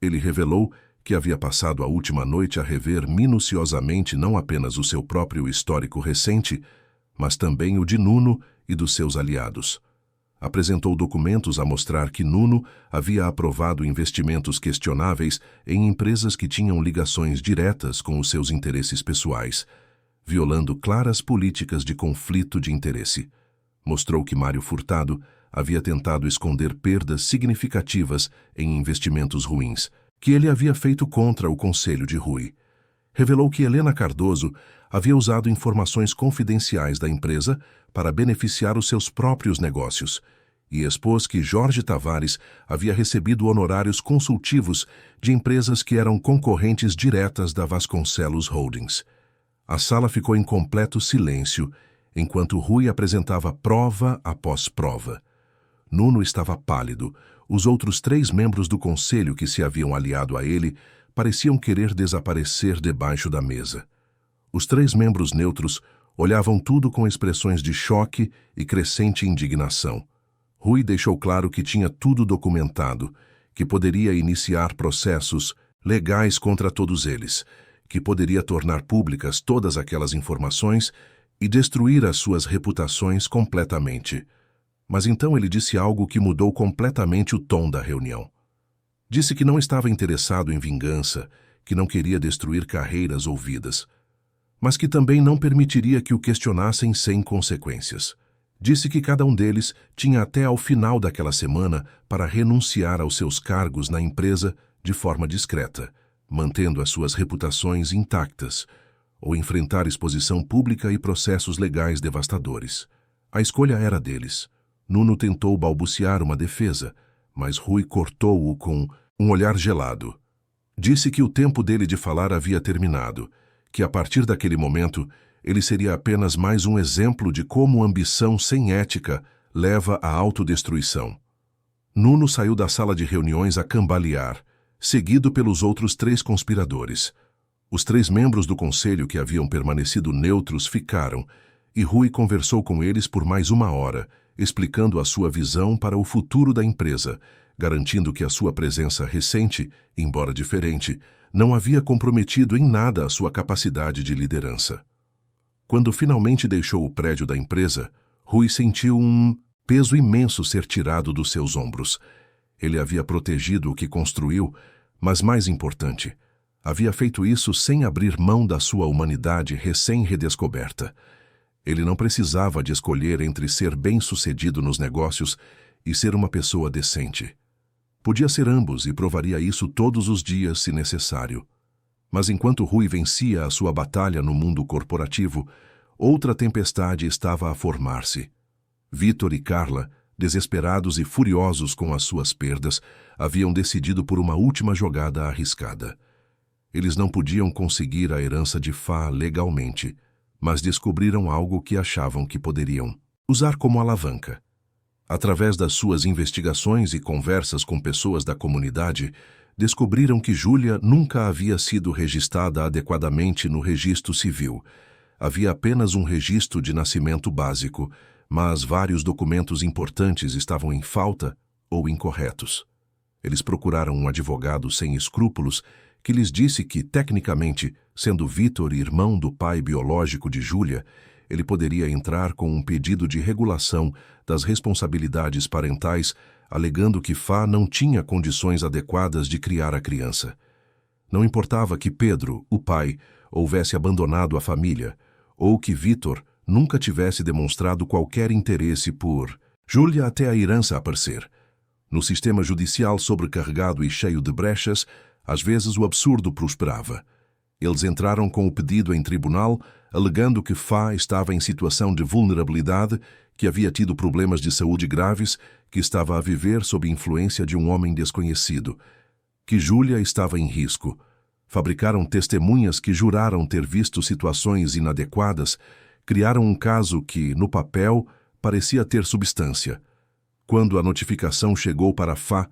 Ele revelou que havia passado a última noite a rever minuciosamente não apenas o seu próprio histórico recente, mas também o de Nuno e dos seus aliados. Apresentou documentos a mostrar que Nuno havia aprovado investimentos questionáveis em empresas que tinham ligações diretas com os seus interesses pessoais, violando claras políticas de conflito de interesse. Mostrou que Mário Furtado havia tentado esconder perdas significativas em investimentos ruins, que ele havia feito contra o conselho de Rui. Revelou que Helena Cardoso havia usado informações confidenciais da empresa para beneficiar os seus próprios negócios e expôs que Jorge Tavares havia recebido honorários consultivos de empresas que eram concorrentes diretas da Vasconcelos Holdings. A sala ficou em completo silêncio enquanto Rui apresentava prova após prova. Nuno estava pálido. Os outros 3 membros do conselho que se haviam aliado a ele pareciam querer desaparecer debaixo da mesa. Os 3 membros neutros olhavam tudo com expressões de choque e crescente indignação. Rui deixou claro que tinha tudo documentado, que poderia iniciar processos legais contra todos eles, que poderia tornar públicas todas aquelas informações e destruir as suas reputações completamente. Mas então ele disse algo que mudou completamente o tom da reunião. Disse que não estava interessado em vingança, que não queria destruir carreiras ou vidas, mas que também não permitiria que o questionassem sem consequências. Disse que cada um deles tinha até ao final daquela semana para renunciar aos seus cargos na empresa de forma discreta, mantendo as suas reputações intactas, ou enfrentar exposição pública e processos legais devastadores. A escolha era deles. Nuno tentou balbuciar uma defesa, mas Rui cortou-o com um olhar gelado. Disse que o tempo dele de falar havia terminado, que a partir daquele momento ele seria apenas mais um exemplo de como ambição sem ética leva à autodestruição. Nuno saiu da sala de reuniões a cambalear, seguido pelos outros 3 conspiradores. Os 3 membros do conselho que haviam permanecido neutros ficaram, e Rui conversou com eles por mais 1 hora, explicando a sua visão para o futuro da empresa, garantindo que a sua presença recente, embora diferente, não havia comprometido em nada a sua capacidade de liderança. Quando finalmente deixou o prédio da empresa, Rui sentiu um peso imenso ser tirado dos seus ombros. Ele havia protegido o que construiu, mas mais importante, havia feito isso sem abrir mão da sua humanidade recém-redescoberta. Ele não precisava de escolher entre ser bem-sucedido nos negócios e ser uma pessoa decente. Podia ser ambos e provaria isso todos os dias, se necessário. Mas enquanto Rui vencia a sua batalha no mundo corporativo, outra tempestade estava a formar-se. Vitor e Carla, desesperados e furiosos com as suas perdas, haviam decidido por uma última jogada arriscada. Eles não podiam conseguir a herança de Fá legalmente, mas descobriram algo que achavam que poderiam usar como alavanca. Através das suas investigações e conversas com pessoas da comunidade, descobriram que Júlia nunca havia sido registrada adequadamente no registro civil. Havia apenas um registro de nascimento básico, mas vários documentos importantes estavam em falta ou incorretos. Eles procuraram um advogado sem escrúpulos que lhes disse que, tecnicamente, sendo Vitor irmão do pai biológico de Júlia, ele poderia entrar com um pedido de regulação das responsabilidades parentais, alegando que Fá não tinha condições adequadas de criar a criança. Não importava que Pedro, o pai, houvesse abandonado a família, ou que Vitor nunca tivesse demonstrado qualquer interesse por Júlia até a herança aparecer. No sistema judicial sobrecarregado e cheio de brechas, às vezes o absurdo prosperava. Eles entraram com o pedido em tribunal, alegando que Fá estava em situação de vulnerabilidade, que havia tido problemas de saúde graves, que estava a viver sob influência de um homem desconhecido, que Júlia estava em risco. Fabricaram testemunhas que juraram ter visto situações inadequadas, criaram um caso que, no papel, parecia ter substância. Quando a notificação chegou para Fá,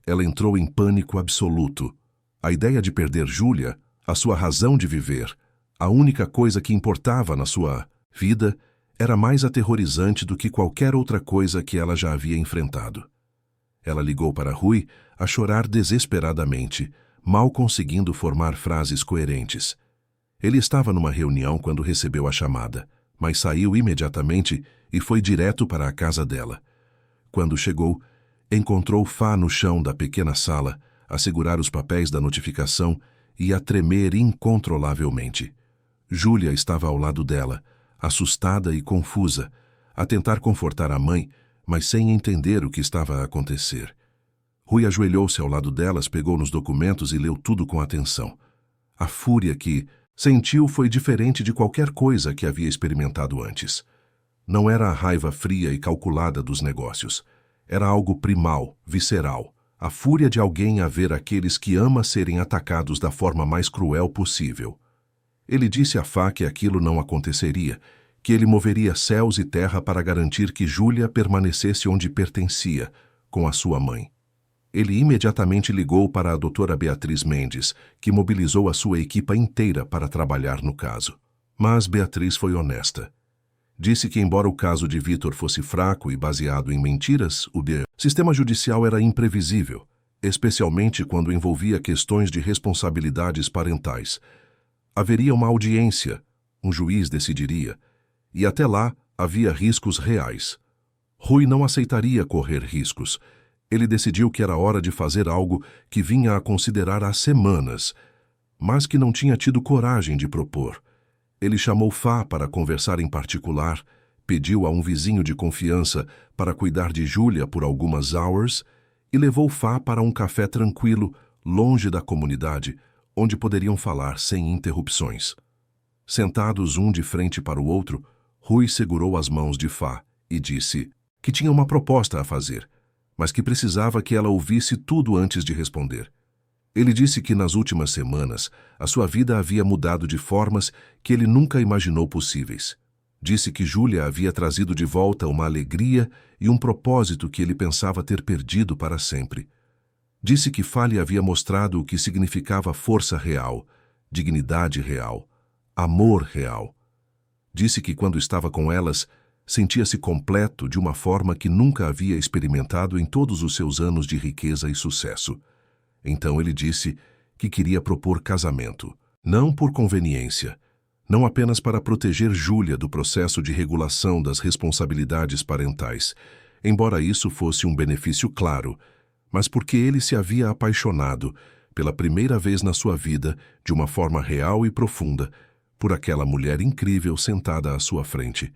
ela entrou em pânico absoluto. A ideia de perder Júlia, a sua razão de viver, a única coisa que importava na sua vida, era mais aterrorizante do que qualquer outra coisa que ela já havia enfrentado. Ela ligou para Rui a chorar desesperadamente, mal conseguindo formar frases coerentes. Ele estava numa reunião quando recebeu a chamada, mas saiu imediatamente e foi direto para a casa dela. Quando chegou, encontrou Fá no chão da pequena sala, a segurar os papéis da notificação e a tremer incontrolavelmente. Júlia estava ao lado dela, assustada e confusa, a tentar confortar a mãe, mas sem entender o que estava a acontecer. Rui ajoelhou-se ao lado delas, pegou nos documentos e leu tudo com atenção. A fúria que sentiu foi diferente de qualquer coisa que havia experimentado antes. Não era a raiva fria e calculada dos negócios. Era algo primal, visceral. A fúria de alguém a ver aqueles que ama serem atacados da forma mais cruel possível. Ele disse a Fá que aquilo não aconteceria, que ele moveria céus e terra para garantir que Júlia permanecesse onde pertencia, com a sua mãe. Ele imediatamente ligou para a doutora Beatriz Mendes, que mobilizou a sua equipa inteira para trabalhar no caso. Mas Beatriz foi honesta. Disse que, embora o caso de Vitor fosse fraco e baseado em mentiras, o sistema judicial era imprevisível, especialmente quando envolvia questões de responsabilidades parentais. Haveria uma audiência, um juiz decidiria, e até lá havia riscos reais. Rui não aceitaria correr riscos. Ele decidiu que era hora de fazer algo que vinha a considerar há semanas, mas que não tinha tido coragem de propor. Ele chamou Fá para conversar em particular, pediu a um vizinho de confiança para cuidar de Júlia por algumas horas e levou Fá para um café tranquilo, longe da comunidade, onde poderiam falar sem interrupções. Sentados um de frente para o outro, Rui segurou as mãos de Fá e disse que tinha uma proposta a fazer, mas que precisava que ela ouvisse tudo antes de responder. Ele disse que nas últimas semanas a sua vida havia mudado de formas que ele nunca imaginou possíveis. Disse que Júlia havia trazido de volta uma alegria e um propósito que ele pensava ter perdido para sempre. Disse que Fá lhe havia mostrado o que significava força real, dignidade real, amor real. Disse que quando estava com elas, sentia-se completo de uma forma que nunca havia experimentado em todos os seus anos de riqueza e sucesso. Então ele disse que queria propor casamento, não por conveniência, não apenas para proteger Júlia do processo de regulação das responsabilidades parentais, embora isso fosse um benefício claro, mas porque ele se havia apaixonado, pela primeira vez na sua vida, de uma forma real e profunda, por aquela mulher incrível sentada à sua frente.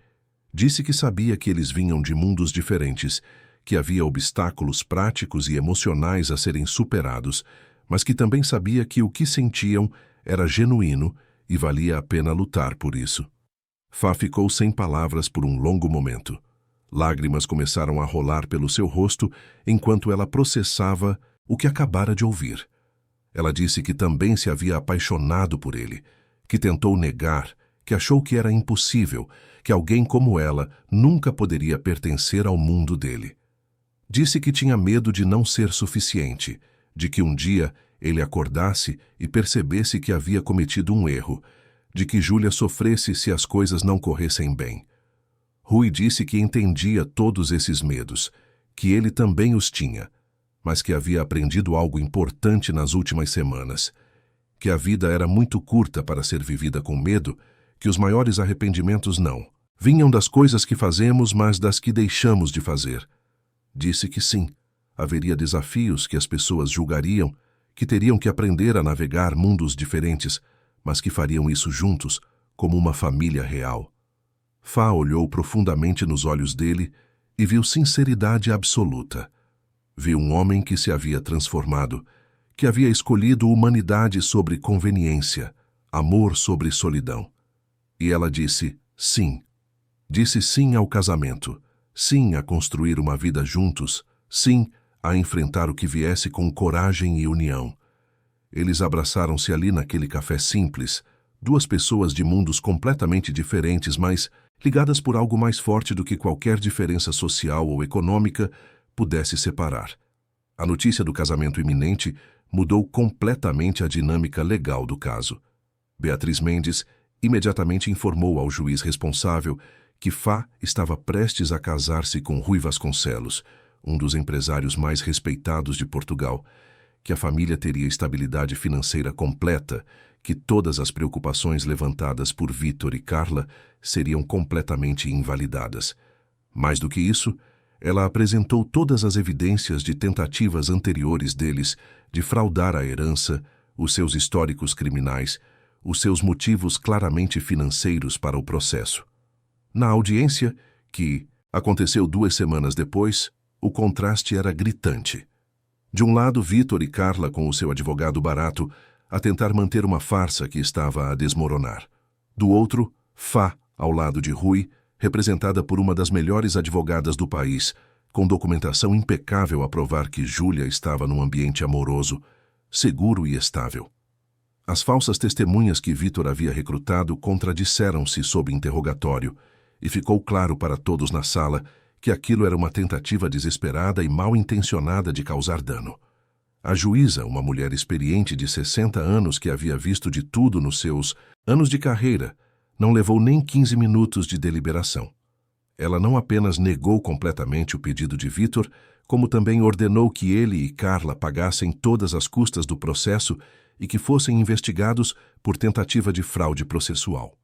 Disse que sabia que eles vinham de mundos diferentes, que havia obstáculos práticos e emocionais a serem superados, mas que também sabia que o que sentiam era genuíno e valia a pena lutar por isso. Fá ficou sem palavras por um longo momento. Lágrimas começaram a rolar pelo seu rosto enquanto ela processava o que acabara de ouvir. Ela disse que também se havia apaixonado por ele, que tentou negar, que achou que era impossível, que alguém como ela nunca poderia pertencer ao mundo dele. Disse que tinha medo de não ser suficiente, de que um dia ele acordasse e percebesse que havia cometido um erro, de que Júlia sofresse se as coisas não corressem bem. Rui disse que entendia todos esses medos, que ele também os tinha, mas que havia aprendido algo importante nas últimas semanas, que a vida era muito curta para ser vivida com medo, que os maiores arrependimentos não vinham das coisas que fazemos, mas das que deixamos de fazer. Disse que sim, haveria desafios que as pessoas julgariam, que teriam que aprender a navegar mundos diferentes, mas que fariam isso juntos, como uma família real. Fá olhou profundamente nos olhos dele e viu sinceridade absoluta. Viu um homem que se havia transformado, que havia escolhido humanidade sobre conveniência, amor sobre solidão. E ela disse sim. Disse sim ao casamento, sim a construir uma vida juntos, sim a enfrentar o que viesse com coragem e união. Eles abraçaram-se ali naquele café simples, duas pessoas de mundos completamente diferentes, mas ligadas por algo mais forte do que qualquer diferença social ou econômica pudesse separar. A notícia do casamento iminente mudou completamente a dinâmica legal do caso. Beatriz Mendes imediatamente informou ao juiz responsável que Fá estava prestes a casar-se com Rui Vasconcelos, um dos empresários mais respeitados de Portugal, que a família teria estabilidade financeira completa, que todas as preocupações levantadas por Vítor e Carla seriam completamente invalidadas. Mais do que isso, ela apresentou todas as evidências de tentativas anteriores deles de fraudar a herança, os seus históricos criminais, os seus motivos claramente financeiros para o processo. Na audiência, que aconteceu 2 semanas depois, o contraste era gritante. De um lado, Vítor e Carla com o seu advogado barato a tentar manter uma farsa que estava a desmoronar. Do outro, Fá, ao lado de Rui, representada por uma das melhores advogadas do país, com documentação impecável a provar que Júlia estava num ambiente amoroso, seguro e estável. As falsas testemunhas que Vítor havia recrutado contradisseram-se sob interrogatório, e ficou claro para todos na sala que aquilo era uma tentativa desesperada e mal intencionada de causar dano. A juíza, uma mulher experiente de 60 anos que havia visto de tudo nos seus anos de carreira, não levou nem 15 minutos de deliberação. Ela não apenas negou completamente o pedido de Vítor, como também ordenou que ele e Carla pagassem todas as custas do processo e que fossem investigados por tentativa de fraude processual.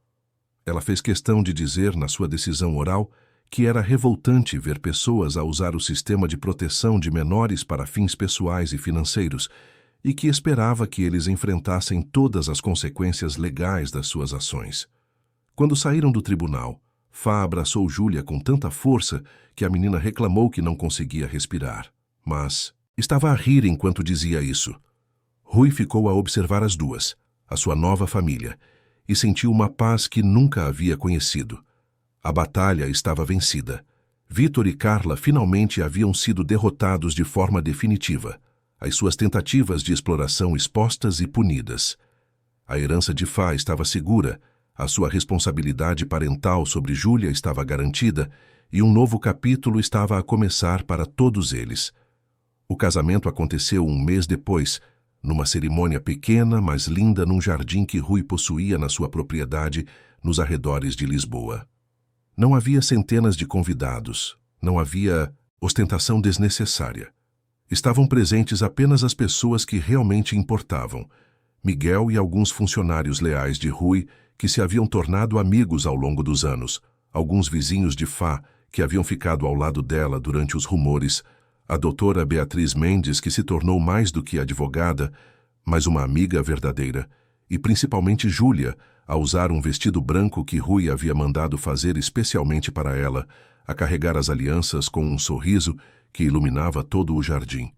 Ela fez questão de dizer, na sua decisão oral, que era revoltante ver pessoas a usar o sistema de proteção de menores para fins pessoais e financeiros e que esperava que eles enfrentassem todas as consequências legais das suas ações. Quando saíram do tribunal, Fá abraçou Júlia com tanta força que a menina reclamou que não conseguia respirar. Mas estava a rir enquanto dizia isso. Rui ficou a observar as duas, a sua nova família, e sentiu uma paz que nunca havia conhecido. A batalha estava vencida. Vítor e Carla finalmente haviam sido derrotados de forma definitiva, as suas tentativas de exploração expostas e punidas. A herança de Fá estava segura, a sua responsabilidade parental sobre Júlia estava garantida e um novo capítulo estava a começar para todos eles. O casamento aconteceu 1 mês depois, numa cerimônia pequena, mas linda num jardim que Rui possuía na sua propriedade, nos arredores de Lisboa. Não havia centenas de convidados, não havia ostentação desnecessária. Estavam presentes apenas as pessoas que realmente importavam, Miguel e alguns funcionários leais de Rui que se haviam tornado amigos ao longo dos anos, alguns vizinhos de Fá que haviam ficado ao lado dela durante os rumores, a doutora Beatriz Mendes que se tornou mais do que advogada, mas uma amiga verdadeira, e principalmente Júlia, a usar um vestido branco que Rui havia mandado fazer especialmente para ela, a carregar as alianças com um sorriso que iluminava todo o jardim.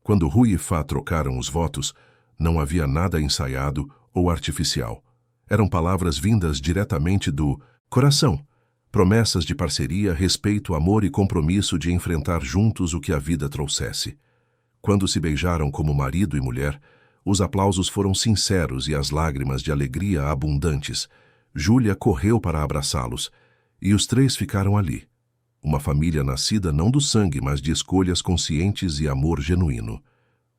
Quando Rui e Fá trocaram os votos, não havia nada ensaiado ou artificial. Eram palavras vindas diretamente do coração, promessas de parceria, respeito, amor e compromisso de enfrentar juntos o que a vida trouxesse. Quando se beijaram como marido e mulher, os aplausos foram sinceros e as lágrimas de alegria abundantes. Júlia correu para abraçá-los, e os três ficaram ali. Uma família nascida não do sangue, mas de escolhas conscientes e amor genuíno.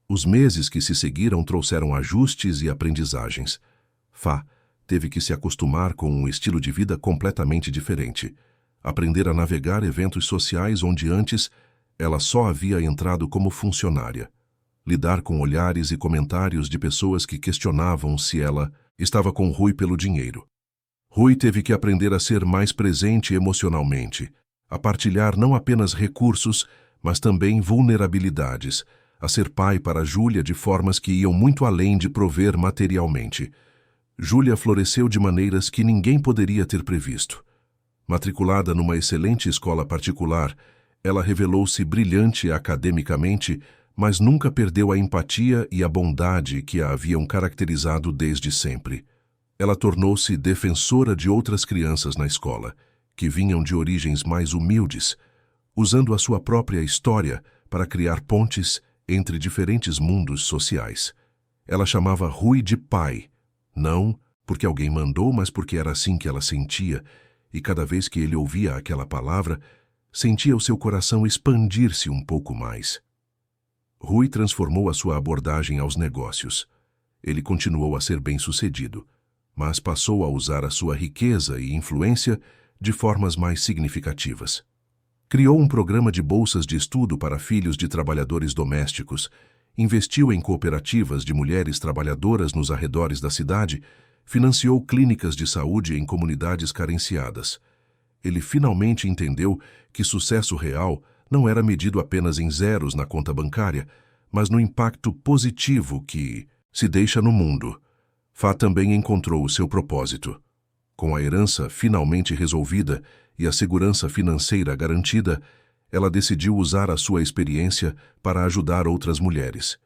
Os meses que se seguiram trouxeram ajustes e aprendizagens. Fá teve que se acostumar com um estilo de vida completamente diferente. Aprender a navegar eventos sociais onde antes ela só havia entrado como funcionária. Lidar com olhares e comentários de pessoas que questionavam se ela estava com Rui pelo dinheiro. Rui teve que aprender a ser mais presente emocionalmente, a partilhar não apenas recursos, mas também vulnerabilidades, a ser pai para Júlia de formas que iam muito além de prover materialmente. Júlia floresceu de maneiras que ninguém poderia ter previsto. Matriculada numa excelente escola particular, ela revelou-se brilhante academicamente, mas nunca perdeu a empatia e a bondade que a haviam caracterizado desde sempre. Ela tornou-se defensora de outras crianças na escola, que vinham de origens mais humildes, usando a sua própria história para criar pontes entre diferentes mundos sociais. Ela chamava Rui de pai, não porque alguém mandou, mas porque era assim que ela sentia, e cada vez que ele ouvia aquela palavra, sentia o seu coração expandir-se um pouco mais. Rui transformou a sua abordagem aos negócios. Ele continuou a ser bem-sucedido, mas passou a usar a sua riqueza e influência de formas mais significativas. Criou um programa de bolsas de estudo para filhos de trabalhadores domésticos, investiu em cooperativas de mulheres trabalhadoras nos arredores da cidade, financiou clínicas de saúde em comunidades carenciadas. Ele finalmente entendeu que sucesso real não era medido apenas em zeros na conta bancária, mas no impacto positivo que se deixa no mundo. Fá também encontrou o seu propósito. Com a herança finalmente resolvida e a segurança financeira garantida, ela decidiu usar a sua experiência para ajudar outras mulheres.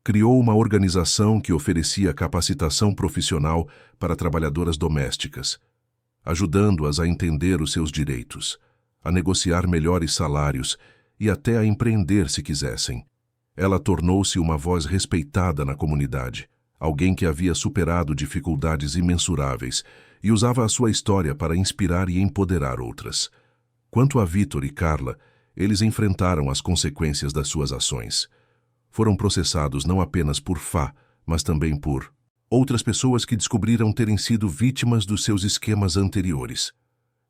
Criou uma organização que oferecia capacitação profissional para trabalhadoras domésticas, ajudando-as a entender os seus direitos, a negociar melhores salários e até a empreender se quisessem. Ela tornou-se uma voz respeitada na comunidade, alguém que havia superado dificuldades imensuráveis e usava a sua história para inspirar e empoderar outras. Quanto a Vitor e Carla, eles enfrentaram as consequências das suas ações. Foram processados não apenas por Fá, mas também por outras pessoas que descobriram terem sido vítimas dos seus esquemas anteriores.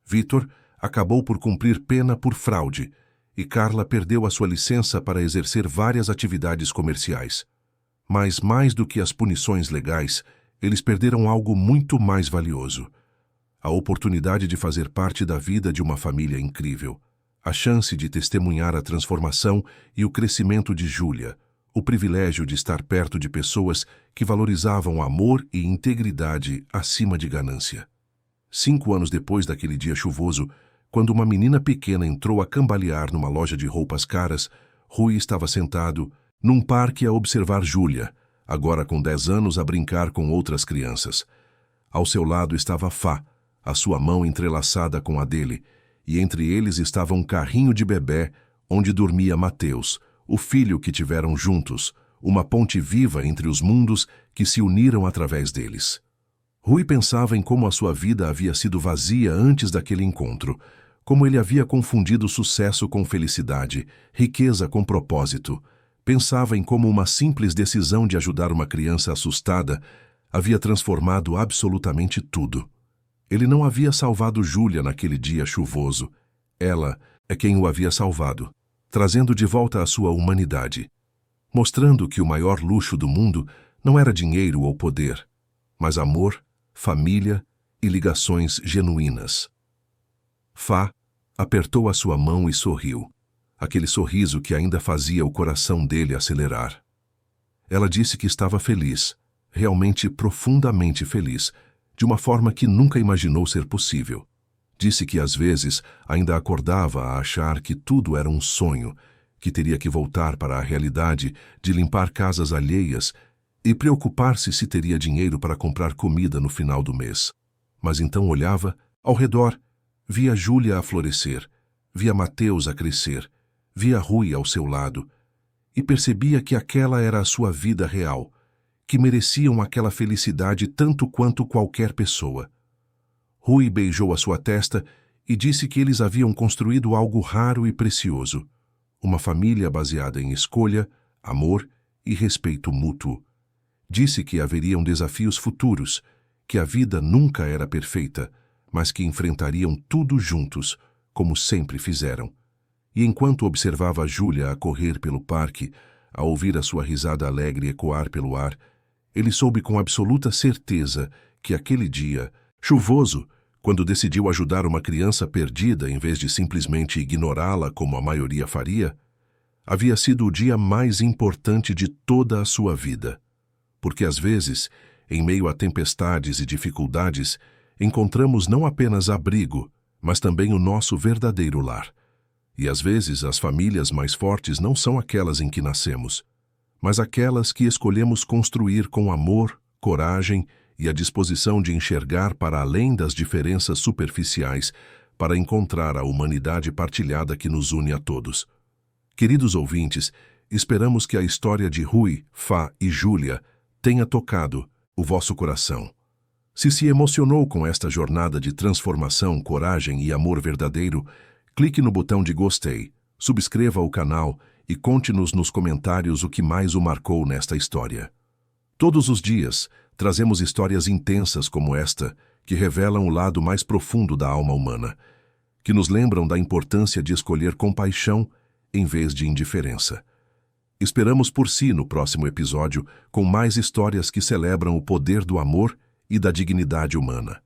Vitor acabou por cumprir pena por fraude e Carla perdeu a sua licença para exercer várias atividades comerciais. Mas mais do que as punições legais, eles perderam algo muito mais valioso: a oportunidade de fazer parte da vida de uma família incrível, a chance de testemunhar a transformação e o crescimento de Júlia, o privilégio de estar perto de pessoas que valorizavam amor e integridade acima de ganância. 5 anos depois daquele dia chuvoso, quando uma menina pequena entrou a cambalear numa loja de roupas caras, Rui estava sentado num parque a observar Júlia, agora com 10 anos, a brincar com outras crianças. Ao seu lado estava Fá, a sua mão entrelaçada com a dele, e entre eles estava um carrinho de bebé onde dormia Mateus, o filho que tiveram juntos, uma ponte viva entre os mundos que se uniram através deles. Rui pensava em como a sua vida havia sido vazia antes daquele encontro, como ele havia confundido sucesso com felicidade, riqueza com propósito. Pensava em como uma simples decisão de ajudar uma criança assustada havia transformado absolutamente tudo. Ele não havia salvado Júlia naquele dia chuvoso. Ela é quem o havia salvado, trazendo de volta a sua humanidade, mostrando que o maior luxo do mundo não era dinheiro ou poder, mas amor, família e ligações genuínas. Fá apertou a sua mão e sorriu, aquele sorriso que ainda fazia o coração dele acelerar. Ela disse que estava feliz, realmente profundamente feliz, de uma forma que nunca imaginou ser possível. Disse que às vezes ainda acordava a achar que tudo era um sonho, que teria que voltar para a realidade de limpar casas alheias e preocupar-se se teria dinheiro para comprar comida no final do mês. Mas então olhava ao redor, via Júlia a florescer, via Mateus a crescer, via Rui ao seu lado, e percebia que aquela era a sua vida real, que mereciam aquela felicidade tanto quanto qualquer pessoa. Rui beijou a sua testa e disse que eles haviam construído algo raro e precioso, uma família baseada em escolha, amor e respeito mútuo. Disse que haveriam desafios futuros, que a vida nunca era perfeita, mas que enfrentariam tudo juntos, como sempre fizeram. E enquanto observava Júlia a correr pelo parque, a ouvir a sua risada alegre ecoar pelo ar, ele soube com absoluta certeza que aquele dia, chuvoso, quando decidiu ajudar uma criança perdida em vez de simplesmente ignorá-la como a maioria faria, havia sido o dia mais importante de toda a sua vida. Porque às vezes, em meio a tempestades e dificuldades, encontramos não apenas abrigo, mas também o nosso verdadeiro lar. E às vezes as famílias mais fortes não são aquelas em que nascemos, mas aquelas que escolhemos construir com amor, coragem e a disposição de enxergar para além das diferenças superficiais para encontrar a humanidade partilhada que nos une a todos. Queridos ouvintes, esperamos que a história de Rui, Fá e Júlia tenha tocado o vosso coração. Se emocionou com esta jornada de transformação, coragem e amor verdadeiro, clique no botão de gostei, subscreva o canal e conte-nos nos comentários o que mais o marcou nesta história. Todos os dias, trazemos histórias intensas como esta, que revelam o lado mais profundo da alma humana, que nos lembram da importância de escolher compaixão em vez de indiferença. Esperamos por si no próximo episódio com mais histórias que celebram o poder do amor e da dignidade humana.